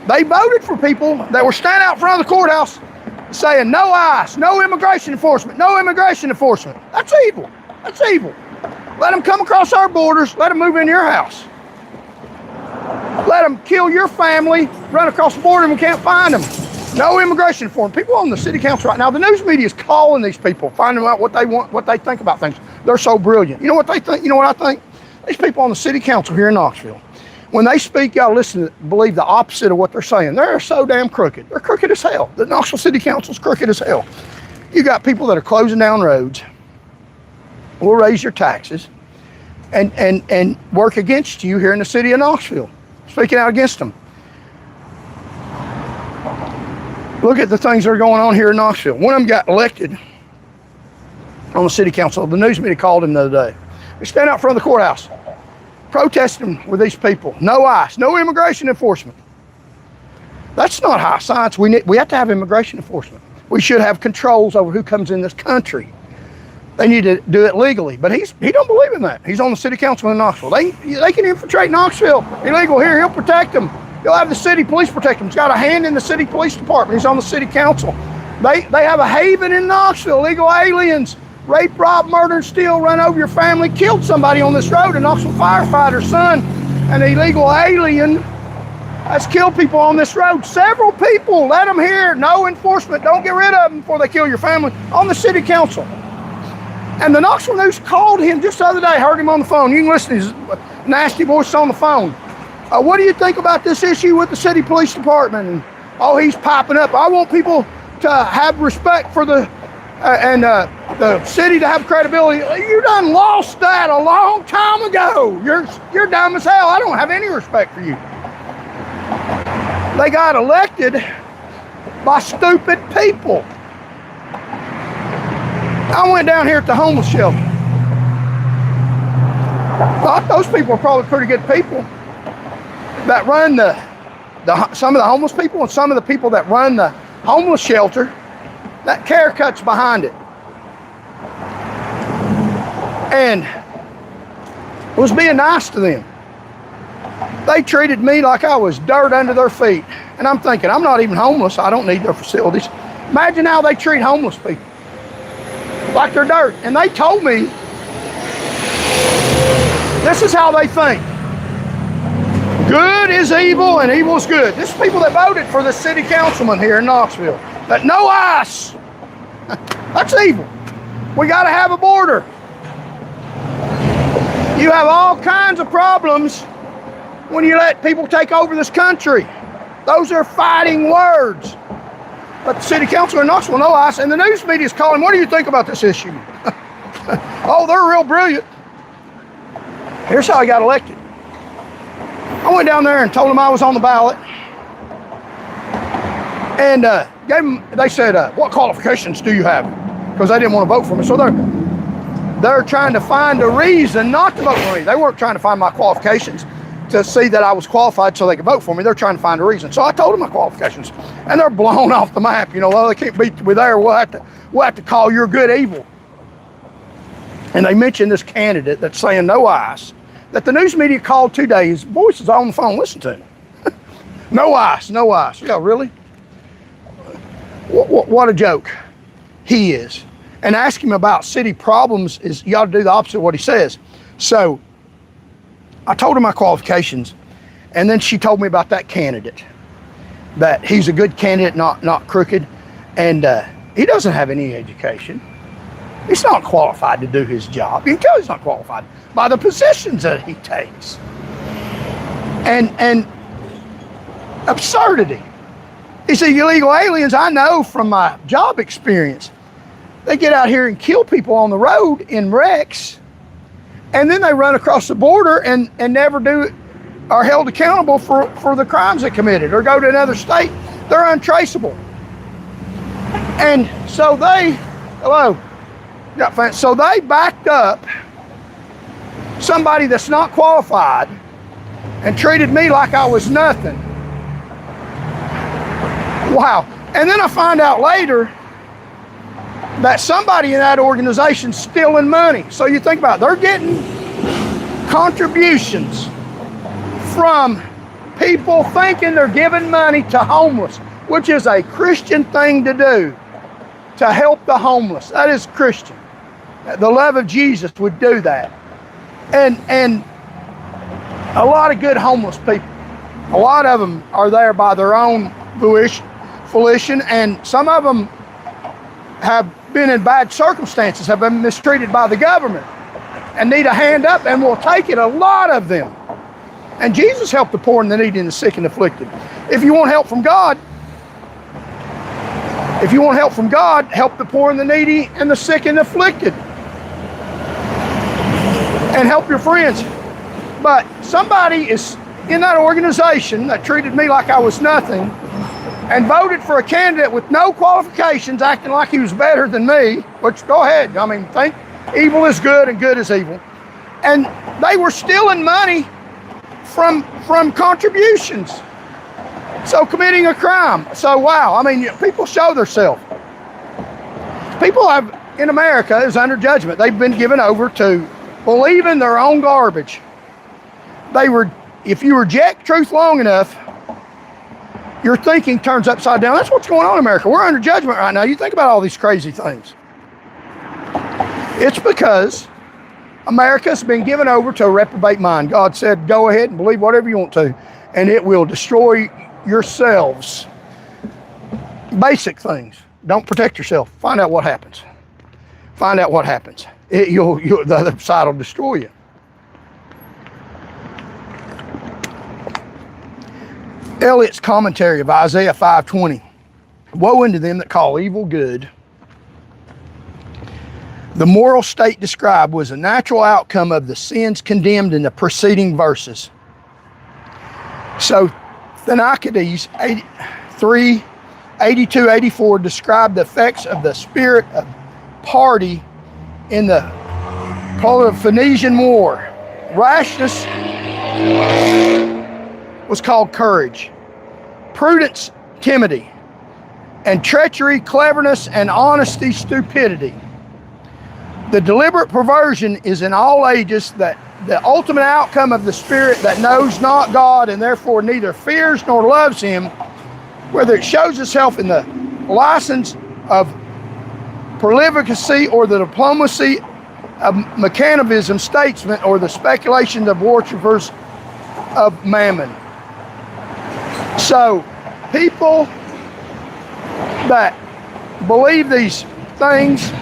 They voted for people that were standing out front of the courthouse saying no ICE, no immigration enforcement, no immigration enforcement. That's evil. That's evil. Let them come across our borders. Let them move in your house. Let them kill your family, run across the border and we can't find them. No immigration enforcement. People on the city council right now, the news media is calling these people, finding out what they want, what they think about things. They're so brilliant. You know what they think? You know what I think? These people on the city council here in Knoxville, when they speak, y'all listen, believe the opposite of what they're saying. They're so damn crooked. They're crooked as hell. The Knoxville City Council's crooked as hell. You got people that are closing down roads, will raise your taxes, and work against you here in the city of Knoxville, speaking out against them. Look at the things that are going on here in Knoxville. One of them got elected on the city council. The news media called him the other day. They stand out front of the courthouse, protesting with these people. No ICE, no immigration enforcement. That's not high science. We have to have immigration enforcement. We should have controls over who comes in this country. They need to do it legally, but he don't believe in that. He's on the city council in Knoxville. They can infiltrate Knoxville. Illegal here, he'll protect them. He'll have the city police protect them. He's got a hand in the city police department. He's on the city council. They have a haven in Knoxville. Illegal aliens rape, rob, murder, and steal, run over your family, killed somebody on this road. A Knoxville firefighter's son, an illegal alien, has killed people on this road. Several people. Let them here. No enforcement. Don't get rid of them before they kill your family. On the city council. And the Knoxville News called him just the other day. Heard him on the phone. You can listen to his nasty voice on the phone. What do you think about this issue with the city police department? And, he's popping up. I want people to have respect for the city to have credibility. You done lost that a long time ago. You're dumb as hell. I don't have any respect for you. They got elected by stupid people. I went down here at the homeless shelter. Thought those people are probably pretty good people that run some of the homeless people, and some of the people that run the homeless shelter, that care cuts behind it. And was being nice to them. They treated me like I was dirt under their feet. And I'm thinking, I'm not even homeless. I don't need their facilities. Imagine how they treat homeless people. Like they're dirt. And they told me, this is how they think. Good is evil and evil is good. This is people that voted for the city councilman here in Knoxville. That no ICE. That's evil. We got to have a border. You have all kinds of problems when you let people take over this country. Those are fighting words. But the city council in Knoxville, no ICE, and the news media is calling, what do you think about this issue? Oh, they're real brilliant. Here's how I got elected. I went down there and told them I was on the ballot. And they said, what qualifications do you have? Because they didn't want to vote for me. So they're trying to find a reason not to vote for me. They weren't trying to find my qualifications to see that I was qualified so they could vote for me. They're trying to find a reason. So I told them my qualifications. And they're blown off the map. You know, well, they can't beat me there. We'll have to call your good evil. And they mentioned this candidate that's saying no ICE, that the news media called 2 days. His voice is on the phone. Listen to him. No ICE, no ICE. Yeah, really? What a joke he is. And ask him about city problems is you ought to do the opposite of what he says. So I told her my qualifications, and then she told me about that candidate, that he's a good candidate, not crooked, and he doesn't have any education. He's not qualified to do his job. You can tell he's not qualified by the positions that he takes. And absurdity. These illegal aliens, I know from my job experience, they get out here and kill people on the road in wrecks, and then they run across the border and never are held accountable for the crimes they committed or go to another state. They're untraceable. And so so they backed up somebody that's not qualified and treated me like I was nothing. Wow. And then I find out later that somebody in that organization's stealing money. So you think about it, they're getting contributions from people thinking they're giving money to homeless, which is a Christian thing to do, to help the homeless. That is Christian. The love of Jesus would do that. And a lot of good homeless people, a lot of them are there by their own volition, and some of them have been in bad circumstances, have been mistreated by the government and need a hand up, and will take it, a lot of them. And Jesus helped the poor and the needy and the sick and afflicted. If you want help from God, help the poor and the needy and the sick and afflicted. And help your friends. But somebody is in that organization that treated me like I was nothing and voted for a candidate with no qualifications, acting like he was better than me, which, go ahead. I mean, think evil is good and good is evil. And they were stealing money from contributions. So committing a crime. So, wow, I mean, people show themselves. People in America is under judgment. They've been given over to believing their own garbage. If you reject truth long enough, your thinking turns upside down. That's what's going on in America. We're under judgment right now. You think about all these crazy things. It's because America's been given over to a reprobate mind. God said, go ahead and believe whatever you want to, and it will destroy yourselves. Basic things. Don't protect yourself. Find out what happens. Find out what happens. The other side will destroy you. Eliot's commentary of Isaiah 5:20. Woe unto them that call evil good. The moral state described was a natural outcome of the sins condemned in the preceding verses. So Thucydides 3:82-84 described the effects of the spirit of party in the Peloponnesian War. Rashness was called courage, prudence, timidity, and treachery, cleverness, and honesty, stupidity. The deliberate perversion is in all ages that the ultimate outcome of the spirit that knows not God and therefore neither fears nor loves him, whether it shows itself in the license of prolificacy or the diplomacy of mechanicism, statesmen, or the speculation of worshippers of mammon. So people that believe these things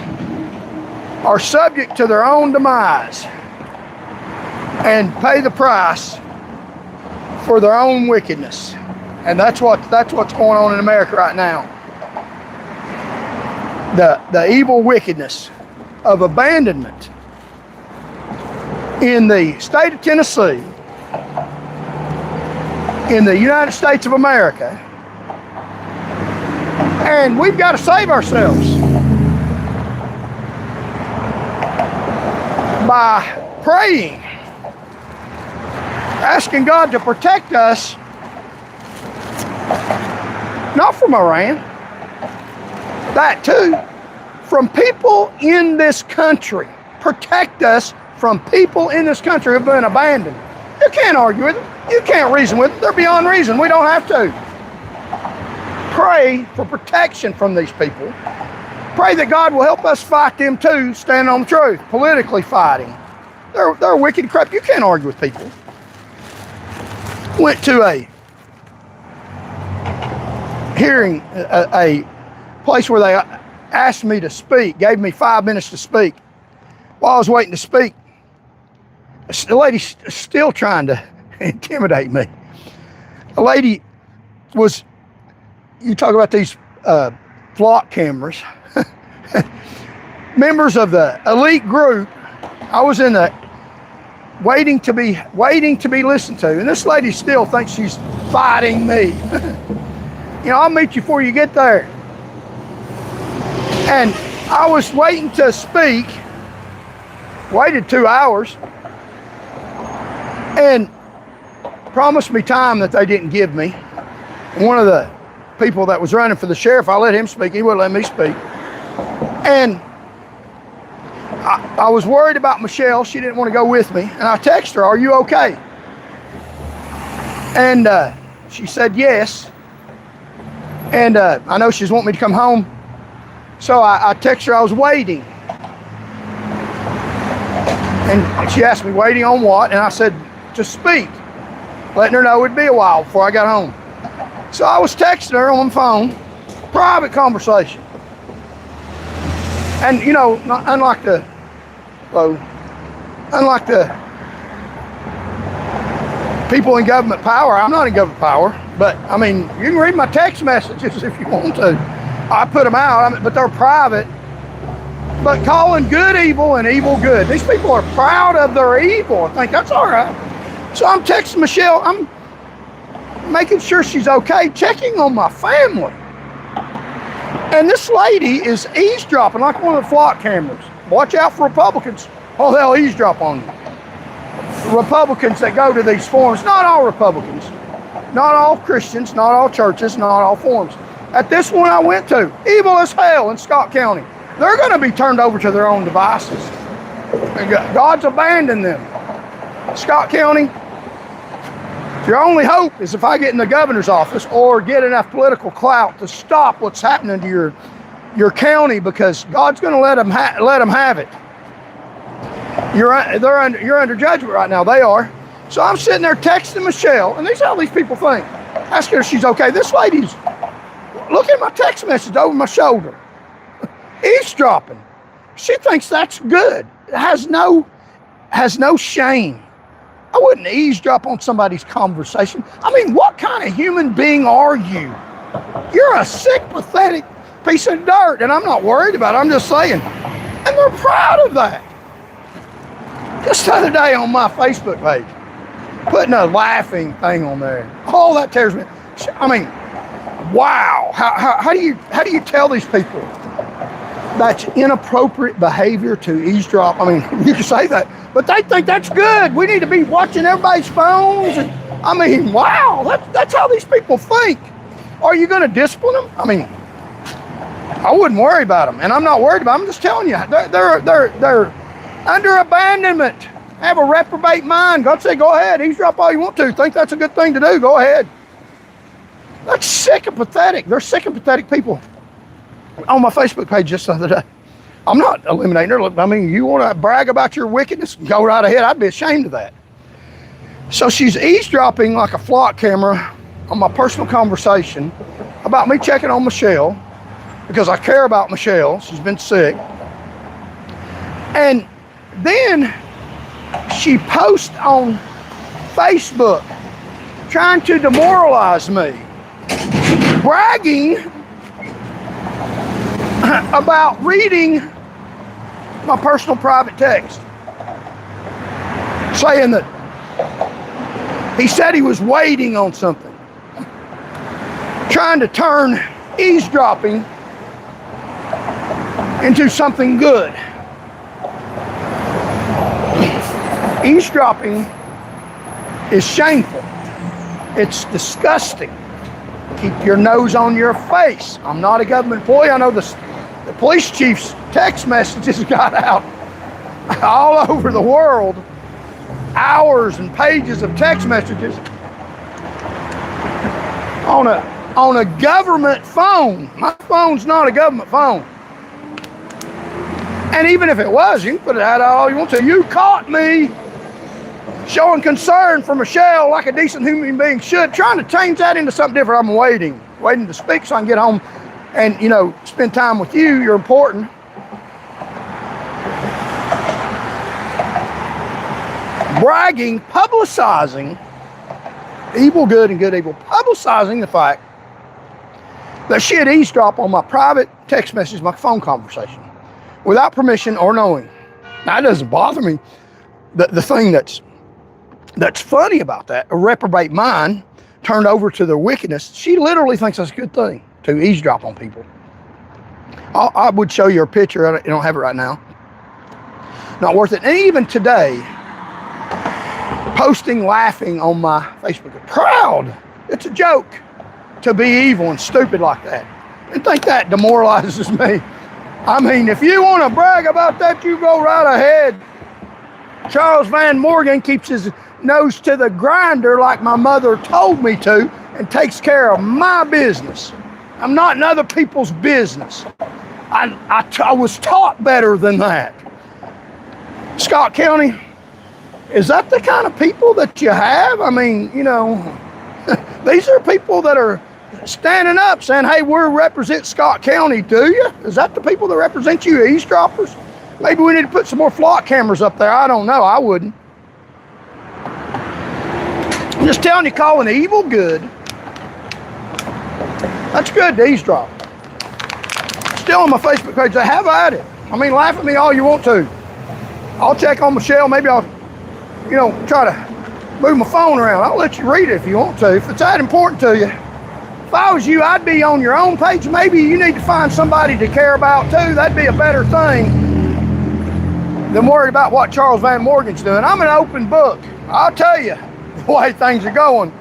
are subject to their own demise and pay the price for their own wickedness. And that's what's going on in America right now. The evil wickedness of abandonment in the state of Tennessee, in the United States of America, and we've got to save ourselves by praying, asking God to protect us, not from Iran, that too, from people in this country. Protect us from people in this country who have been abandoned. You can't argue with them. You can't reason with them. They're beyond reason. We don't have to. Pray for protection from these people. Pray that God will help us fight them too, stand on the truth, politically fighting. They're wicked crap. You can't argue with people. Went to a hearing, a place where they asked me to speak, gave me 5 minutes to speak. While I was waiting to speak, the lady's still trying to intimidate me. A lady was, you talk about these flock cameras, members of the elite group. I was in the waiting to be listened to, and this lady still thinks she's fighting me. You know, I'll meet you before you get there. And I was waiting to speak, waited 2 hours, and promised me time that they didn't give me. And one of the people that was running for the sheriff, I let him speak, he wouldn't let me speak. And I was worried about Michelle. She didn't want to go with me. And I texted her, "Are you okay?" And she said yes. And I know she's wanting me to come home. So I texted her, I was waiting. And she asked me, waiting on what? And I said, to speak. Letting her know it'd be a while before I got home. So I was texting her on the phone, private conversation. And you know, unlike the people in government power, I'm not in government power, but I mean, you can read my text messages if you want to. I put them out, but they're private. But calling good evil and evil good. These people are proud of their evil. I think that's all right. So I'm texting Michelle. I'm making sure she's okay, checking on my family. And this lady is eavesdropping like one of the flock cameras. Watch out for Republicans. Oh, they'll eavesdrop on you. Republicans that go to these forums, not all Republicans, not all Christians, not all churches, not all forums. At this one I went to, evil as hell in Scott County. They're going to be turned over to their own devices. God's abandoned them. Scott County, your only hope is if I get in the governor's office or get enough political clout to stop what's happening to your county, because God's going to let them have it. You're under judgment right now. They are. So I'm sitting there texting Michelle, and this is how these people think. Asking her if she's okay. This lady's looking at my text message over my shoulder, eavesdropping. She thinks that's good. It has no shame. I wouldn't eavesdrop on somebody's conversation. I mean, what kind of human being are you? You're a sick, pathetic piece of dirt, and I'm not worried about it. I'm just saying. And they're proud of that. Just the other day on my Facebook page, putting a laughing thing on there. All that tears me. I mean, wow. How do you tell these people that's inappropriate behavior to eavesdrop? I mean, you can say that, but they think that's good. We need to be watching everybody's phones. And I mean, wow, that's how these people think. Are you going to discipline them? I mean, I wouldn't worry about them, and I'm not worried about them. I'm just telling you, they're under abandonment. Have a reprobate mind. God said, go ahead, eavesdrop all you want to. Think that's a good thing to do, go ahead. That's sick and pathetic. They're sick and pathetic people. On my Facebook page just the other day. I'm not eliminating her. I mean, you want to brag about your wickedness? Go right ahead. I'd be ashamed of that. So she's eavesdropping like a flock camera on my personal conversation about me checking on Michelle, because I care about Michelle. She's been sick. And then she posts on Facebook trying to demoralize me, bragging about reading my personal private text, saying that he said he was waiting on something, trying to turn eavesdropping into something good. Eavesdropping is shameful. It's disgusting. Keep your nose on your face. I'm not a government employee. I know the police chief's text messages got out all over the world. Hours and pages of text messages on a government phone. My phone's not a government phone. And even if it was, you can put it out all you want to. You caught me showing concern for Michelle like a decent human being should, trying to change that into something different. I'm waiting to speak so I can get home and, spend time with you. You're important. Bragging, publicizing evil good and good evil, publicizing the fact that she had eavesdropped on my private text message, my phone conversation, without permission or knowing. Now, it doesn't bother me. The thing that's funny about that, a reprobate mind turned over to their wickedness, she literally thinks that's a good thing to eavesdrop on people. I would show you a picture. I don't have it right now. Not worth it. And even today, posting, laughing on my Facebook, proud. It's a joke to be evil and stupid like that. And think that demoralizes me. I mean, if you want to brag about that, you go right ahead. Charles Van Morgan keeps his nose to the grinder like my mother told me to and takes care of my business. I'm not in other people's business. I was taught better than that. Scott County, is that the kind of people that you have? I mean, these are people that are standing up saying, hey, we represent Scott County, do you? Is that the people that represent you, eavesdroppers? Maybe we need to put some more flock cameras up there. I don't know. I wouldn't. I'm just telling you, calling evil good. That's good to eavesdrop. Still on my Facebook page, I have at it. I mean, laugh at me all you want to. I'll check on Michelle. Maybe I'll, try to move my phone around. I'll let you read it if you want to. If it's that important to you. If I was you, I'd be on your own page. Maybe you need to find somebody to care about too. That'd be a better thing than worried about what Charles Van Morgan's doing. I'm an open book. I'll tell you the way things are going.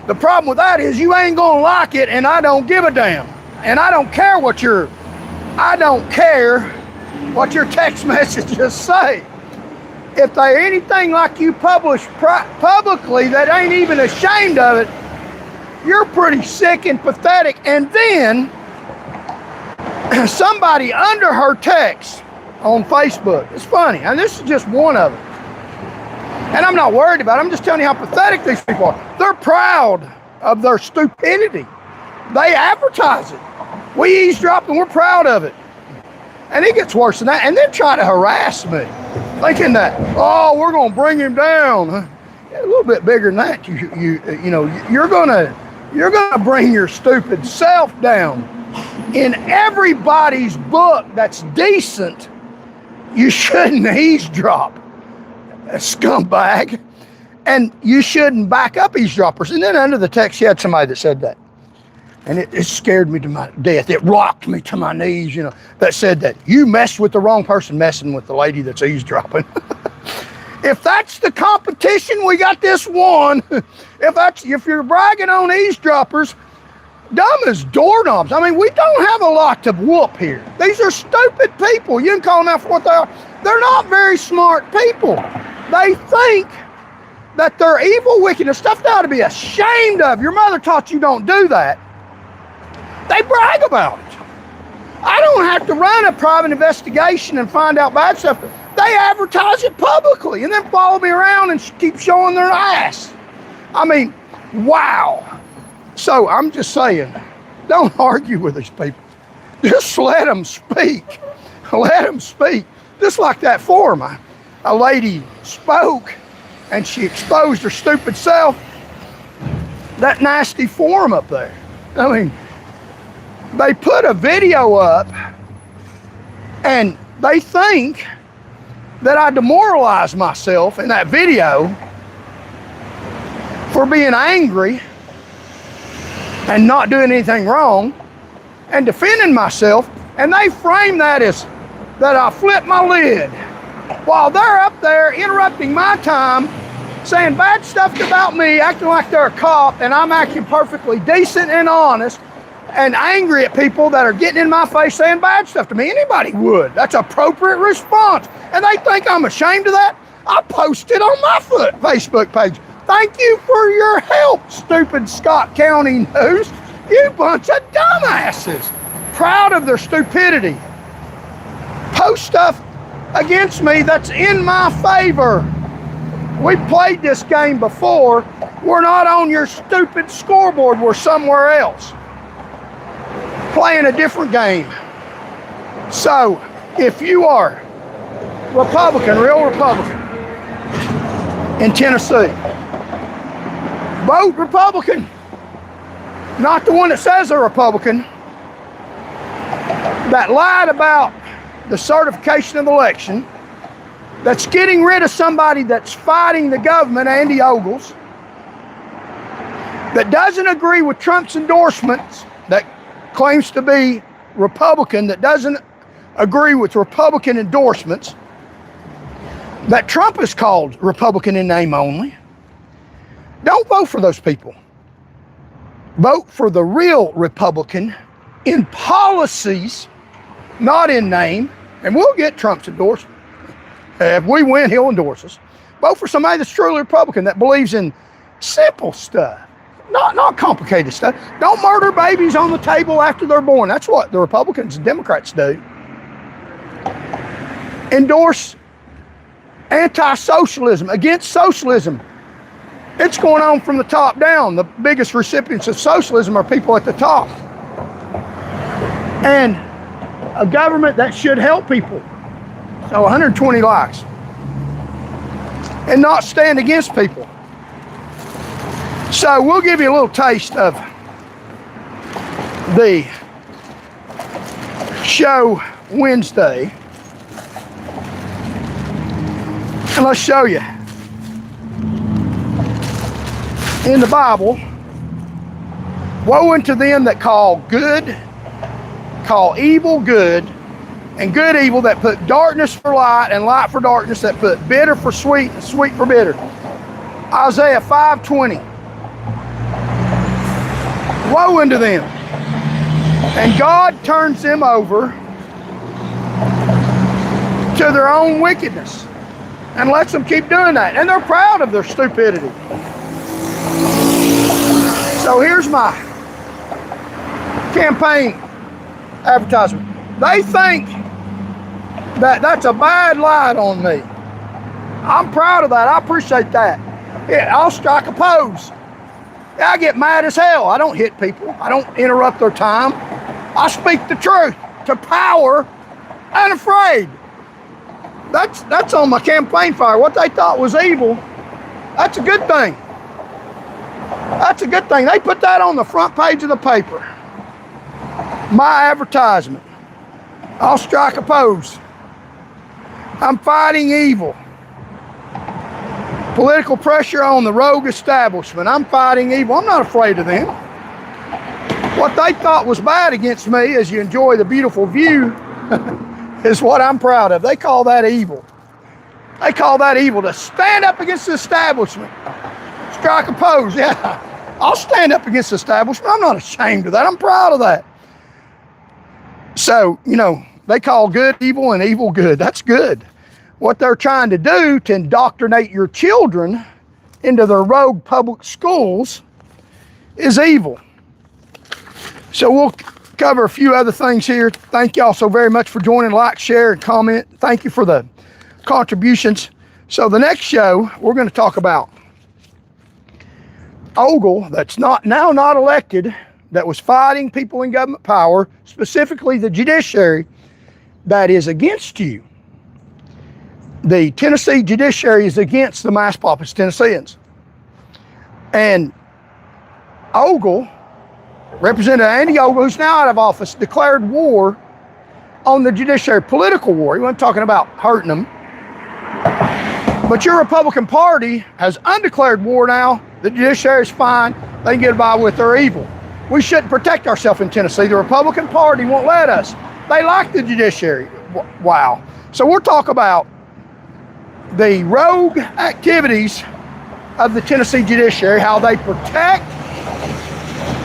The problem with that is you ain't gonna like it, and I don't give a damn. And I don't care what your text messages say. If they're anything like you publish publicly that ain't even ashamed of it, you're pretty sick and pathetic. And then somebody under her text on Facebook, it's funny, and this is just one of them. And I'm not worried about it. I'm just telling you how pathetic these people are. They're proud of their stupidity. They advertise it. We eavesdrop and we're proud of it. And it gets worse than that. And then try to harass me, thinking that, oh, we're going to bring him down. A little bit bigger than that. You're gonna bring your stupid self down. In everybody's book that's decent, you shouldn't eavesdrop, a scumbag, and you shouldn't back up eavesdroppers. And then under the text, you had somebody that said that. And it scared me to my death. It rocked me to my knees, that said that you messed with the wrong person messing with the lady that's eavesdropping. If that's the competition, we got this one. If you're bragging on eavesdroppers, dumb as doorknobs. I mean, we don't have a lot to whoop here. These are stupid people. You can call them out for what they are. They're not very smart people. They think that they're evil, wicked, and stuff they ought to be ashamed of. Your mother taught you don't do that. They brag about it. I don't have to run a private investigation and find out bad stuff. They advertise it publicly and then follow me around and keep showing their ass. I mean, wow. So I'm just saying, don't argue with these people. Just let them speak. Let them speak. Just like that forum, a lady spoke and she exposed her stupid self. That nasty forum up there. I mean, they put a video up and they think that I demoralized myself in that video for being angry and not doing anything wrong and defending myself, and they frame that as that I flipped my lid while they're up there interrupting my time, saying bad stuff about me, acting like they're a cop, and I'm acting perfectly decent and honest and angry at people that are getting in my face saying bad stuff to me. Anybody would. That's appropriate response. And they think I'm ashamed of that. I posted on my Facebook page. Thank you for your help, stupid Scott County News. You bunch of dumbasses. Proud of their stupidity. Post stuff against me that's in my favor. We played this game before. We're not on your stupid scoreboard. We're somewhere else, playing a different game. So, if you are Republican, real Republican, in Tennessee, vote Republican. Not the one that says they're Republican, that lied about the certification of the election, that's getting rid of somebody that's fighting the government, Andy Ogles, that doesn't agree with Trump's endorsements, that claims to be Republican, that doesn't agree with Republican endorsements, that Trump is called Republican in name only. Don't vote for those people. Vote for the real Republican in policies, not in name, and we'll get Trump's endorsement. If we win, he'll endorse us. Vote for somebody that's truly Republican, that believes in simple stuff, not complicated stuff. Don't murder babies on the table after they're born. That's what the Republicans and Democrats do. Endorse anti-socialism, against socialism. It's going on from the top down. The biggest recipients of socialism are people at the top. And a government that should help people. So 120 likes. And not stand against people. So we'll give you a little taste of the show Wednesday. And let's show you. In the Bible, woe unto them that call evil good, and good evil, that put darkness for light and light for darkness, that put bitter for sweet and sweet for bitter. Isaiah 5:20. Woe unto them. And God turns them over to their own wickedness and lets them keep doing that. And they're proud of their stupidity. So here's my campaign advertisement. They think that that's a bad light on me. I'm proud of that. I appreciate that. Yeah, I'll strike a pose. Yeah, I get mad as hell. I don't hit people. I don't interrupt their time. I speak the truth to power unafraid. That's on my campaign fire. What they thought was evil, that's a good thing. That's a good thing. They put that on the front page of the paper. My advertisement. I'll strike a pose. I'm fighting evil. Political pressure on the rogue establishment. I'm fighting evil. I'm not afraid of them. What they thought was bad against me, as you enjoy the beautiful view, is what I'm proud of. They call that evil. They call that evil, to stand up against the establishment. Strike a pose. Yeah, I'll stand up against the establishment. I'm not ashamed of that. I'm proud of that. So, they call good evil and evil good. That's good. What they're trying to do to indoctrinate your children into their rogue public schools is evil. So we'll cover a few other things here. Thank y'all so very much for joining. Like, share, and comment. Thank you for the contributions. So the next show, we're going to talk about Ogle, that's not elected, that was fighting people in government power, specifically the judiciary, that is against you. the Tennessee judiciary is against the mass populist Tennesseans. And Ogle, Representative Andy Ogle, who's now out of office, declared war on the judiciary, political war. He wasn't talking about hurting them. But your Republican Party has undeclared war now. The judiciary is fine. They can get by with their evil. We shouldn't protect ourselves in Tennessee. The Republican Party won't let us. They like the judiciary. Wow. So we'll talk about the rogue activities of the Tennessee judiciary, how they protect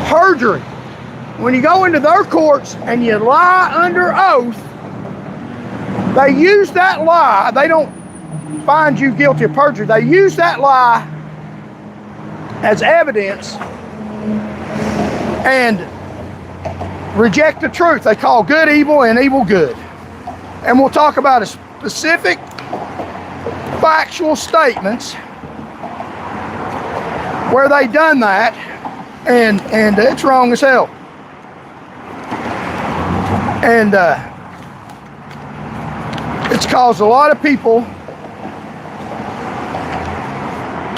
perjury. When you go into their courts and you lie under oath, they use that lie. They don't find you guilty of perjury. They use that lie as evidence and reject the truth. They call good evil and evil good. And we'll talk about a specific factual statements where they done that, and it's wrong as hell. And it's caused a lot of people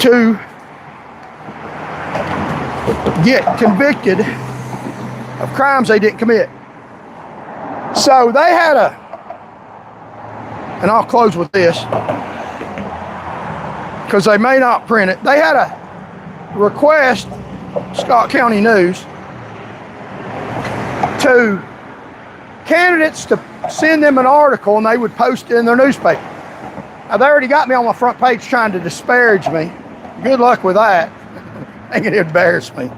to get convicted of crimes they didn't commit. So they had and I'll close with this because they may not print it. They had a request, Scott County News, to candidates to send them an article and they would post it in their newspaper. Now they already got me on my front page trying to disparage me. Good luck with that. I think it embarrassed me.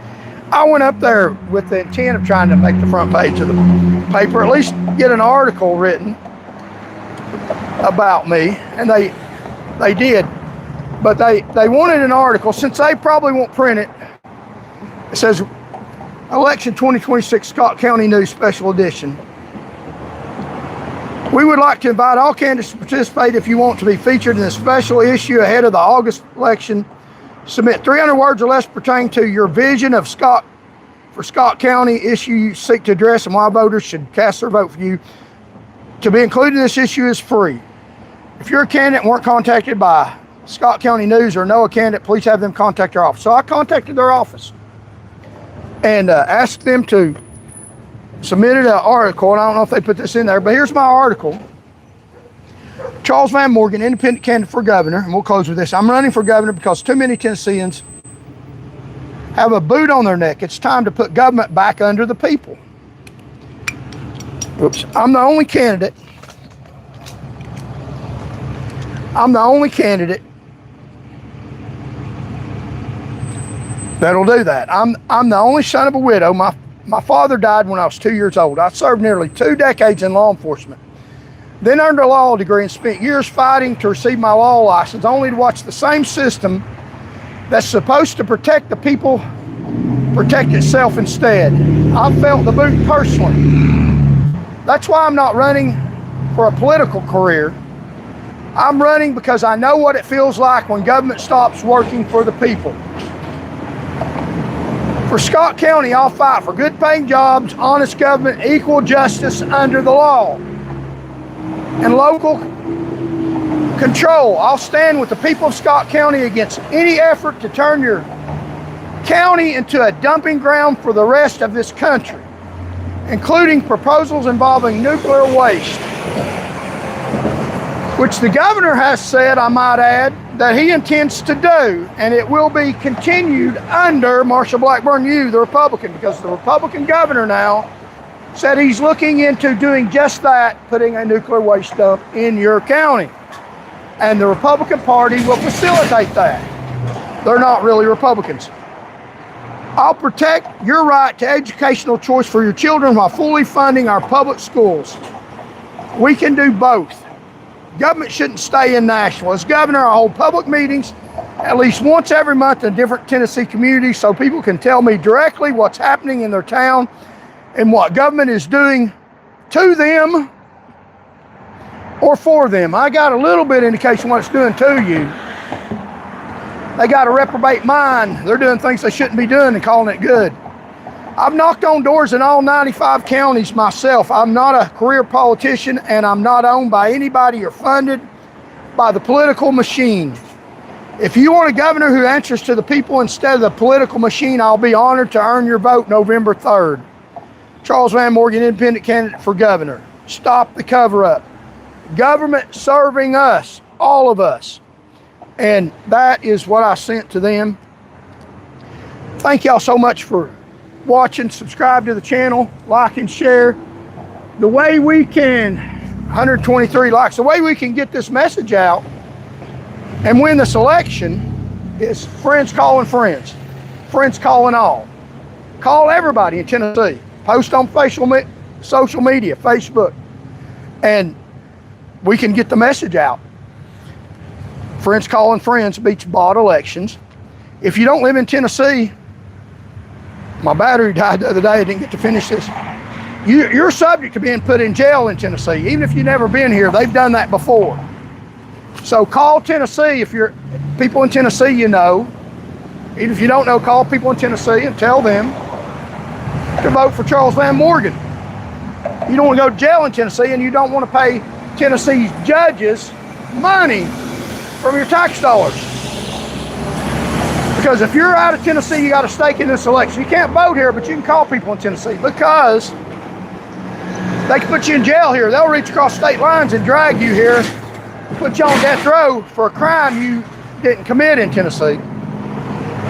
I went up there with the intent of trying to make the front page of the paper, at least get an article written about me, and they did. But they wanted an article, since they probably won't print it. It says, Election 2026 Scott County News Special Edition. We would like to invite all candidates to participate. If you want to be featured in a special issue ahead of the August election, submit 300 words or less pertaining to your vision of Scott County issue you seek to address and why voters should cast their vote for you. To be included in this issue is free. If you're a candidate and weren't contacted by Scott County News or know a candidate, please have them contact our office. So I contacted their office and asked them to submit an article, and I don't know if they put this in there, but here's my article. Charles Van Morgan, independent candidate for governor, and we'll close with this. I'm running for governor because too many Tennesseans have a boot on their neck. It's time to put government back under the people. Oops, I'm the only candidate that'll do that. I'm the only son of a widow. My father died when I was 2 years old. I served nearly 2 decades in law enforcement, then earned a law degree and spent years fighting to receive my law license, only to watch the same system that's supposed to protect the people protect itself instead. I felt the boot personally. That's why I'm not running for a political career. I'm running because I know what it feels like when government stops working for the people. For Scott County, I'll fight for good paying jobs, honest government, equal justice under the law, and local control. I'll stand with the people of Scott County against any effort to turn your county into a dumping ground for the rest of this country, including proposals involving nuclear waste, which the governor has said, I might add, that he intends to do, and it will be continued under Marsha Blackburn, the Republican, because the Republican governor now said he's looking into doing just that, putting a nuclear waste dump in your county. And the Republican Party will facilitate that. They're not really Republicans. I'll protect your right to educational choice for your children while fully funding our public schools. We can do both. Government shouldn't stay in Nashville. As governor, I hold public meetings at least once every month in different Tennessee communities so people can tell me directly what's happening in their town and what government is doing to them or for them. I got a little bit of indication what it's doing to you. They got a reprobate mind. They're doing things they shouldn't be doing and calling it good. I've knocked on doors in all 95 counties myself. I'm not a career politician, and I'm not owned by anybody or funded by the political machine. If you want a governor who answers to the people instead of the political machine, I'll be honored to earn your vote November 3rd. Charles Van Morgan, independent candidate for governor. Stop the cover-up. Government serving us, all of us. And that is what I sent to them. Thank y'all so much for watching. Subscribe to the channel, like and share. The way we can, 123 likes, the way we can get this message out and win this election is friends calling friends. Friends calling all. Call everybody in Tennessee. Post on social media, Facebook. And we can get the message out. Friends calling friends beats bought elections. If you don't live in Tennessee, my battery died the other day. I didn't get to finish this. You're subject to being put in jail in Tennessee. Even if you've never been here, they've done that before. So call Tennessee if you're people in Tennessee you know. Even if you don't know, call people in Tennessee and tell them to vote for Charles Van Morgan. You don't want to go to jail in Tennessee, and you don't want to pay Tennessee's judges money from your tax dollars. Because if you're out of Tennessee, you got a stake in this election. You can't vote here, but you can call people in Tennessee because they can put you in jail here. They'll reach across state lines and drag you here, put you on death row for a crime you didn't commit in Tennessee.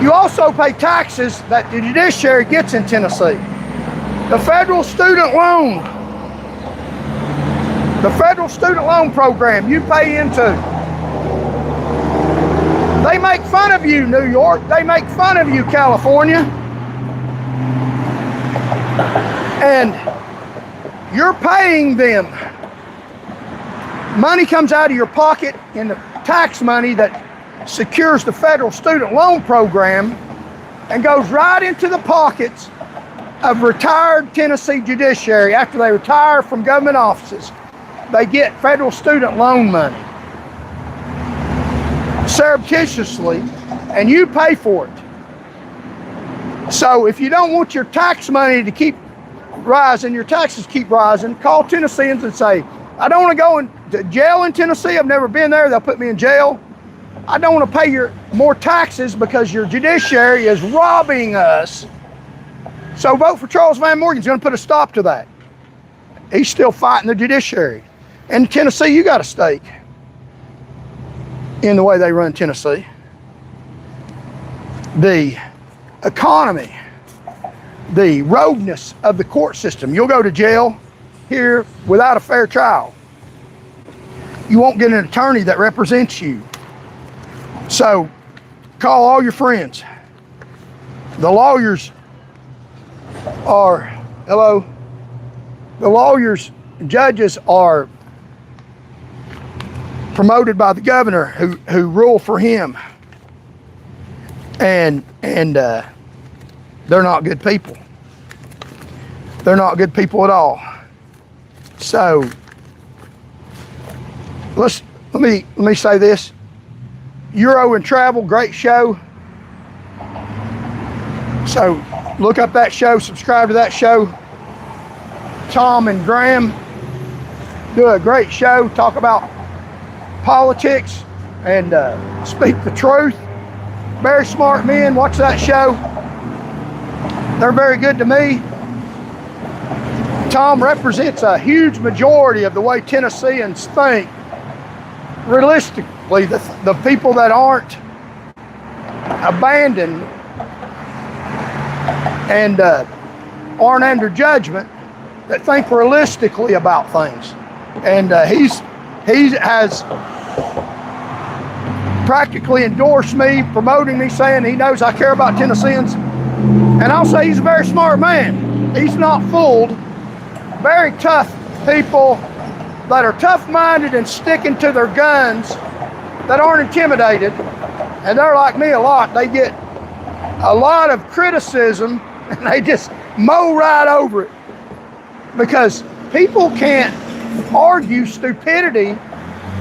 You also pay taxes that the judiciary gets in Tennessee. The federal student loan program you pay into. They make fun of you, New York. They make fun of you, California. And you're paying them. Money comes out of your pocket in the tax money that secures the federal student loan program and goes right into the pockets of retired Tennessee judiciary. After they retire from government offices, they get federal student loan money surreptitiously, and you pay for it. So if you don't want your tax money to keep rising, your taxes keep rising, call Tennesseans and say, I don't want to go into jail in Tennessee. I've never been there. They'll put me in jail. I don't want to pay more taxes because your judiciary is robbing us. So vote for Charles Van Morgan. He's going to put a stop to that. He's still fighting the judiciary. And Tennessee, you got a stake in the way they run Tennessee. The economy, the rogueness of the court system. You'll go to jail here without a fair trial. You won't get an attorney that represents you. So call all your friends. The lawyers are, the lawyers, judges are promoted by the governor who rule for him. And they're not good people. They're not good people at all. So let me say this. Euro and Travel, great show. So look up that show, subscribe to that show. Tom and Graham do a great show, talk about politics and speak the truth. Very smart men, watch that show. They're very good to me. Tom represents a huge majority of the way Tennesseans think. Realistically, the people that aren't abandoned and aren't under judgment, that think realistically about things. And he has practically endorsed me, promoting me, saying he knows I care about Tennesseans. And I'll say he's a very smart man. He's not fooled. Very tough people that are tough-minded and sticking to their guns, that aren't intimidated. And they're like me a lot. They get a lot of criticism and they just mow right over it. Because people can't argue stupidity.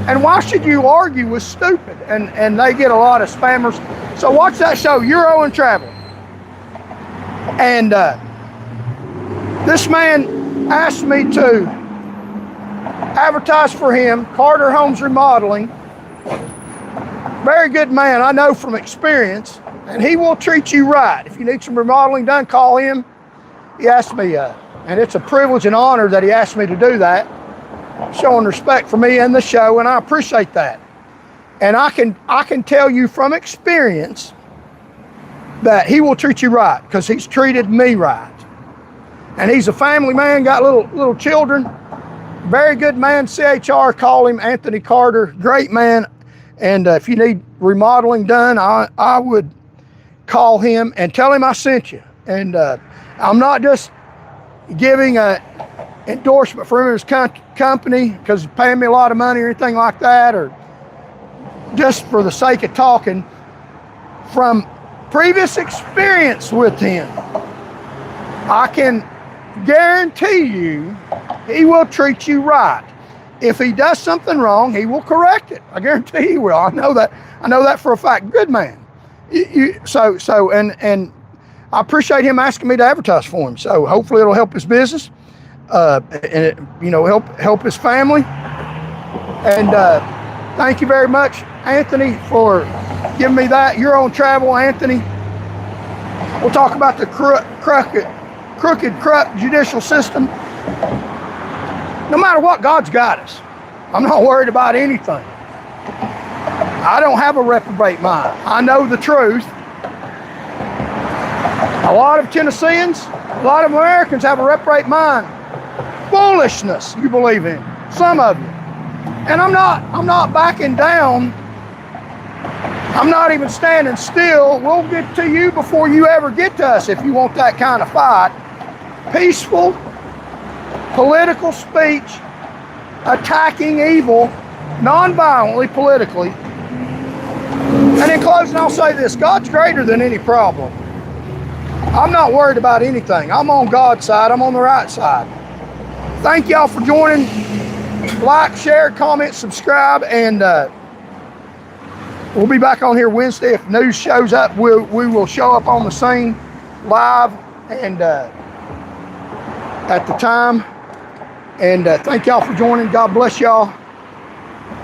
And why should you argue with stupid? And they get a lot of spammers. So watch that show, Euro and Travel. And this man asked me to advertise for him, Carter Homes Remodeling. Very good man, I know from experience, and he will treat you right. If you need some remodeling done, call him. He asked me, and it's a privilege and honor that he asked me to do that, showing respect for me and the show, and I appreciate that. And I can tell you from experience that he will treat you right, because he's treated me right. And he's a family man, got little children. Very good man. CHR, call him, Anthony Carter, great man. And if you need remodeling done, I would call him and tell him I sent you. And I'm not just giving an endorsement for him and his company because he's paying me a lot of money or anything like that, or just for the sake of talking. From previous experience with him, I can guarantee you he will treat you right. If he does something wrong, he will correct it. I guarantee he will. I know that for a fact. Good man. And I appreciate him asking me to advertise for him. So hopefully it'll help his business, and help his family. And thank you very much, Anthony, for giving me that. You're on travel, Anthony. We'll talk about the crooked judicial system. No matter what, God's got us. I'm not worried about anything. I don't have a reprobate mind. I know the truth. A lot of Tennesseans, a lot of Americans have a reprobate mind. Foolishness you believe in, some of you. And I'm not backing down. I'm not even standing still. We'll get to you before you ever get to us if you want that kind of fight. Peaceful, political speech, attacking evil, non-violently, politically. And in closing, I'll say this: God's greater than any problem. I'm not worried about anything. I'm on God's side. I'm on the right side. Thank y'all for joining. Like, share, comment, subscribe, and we'll be back on here Wednesday. If news shows up, we will show up on the scene live and at the time. And thank y'all for joining. God bless y'all.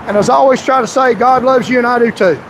And as I always try to say, God loves you and I do too.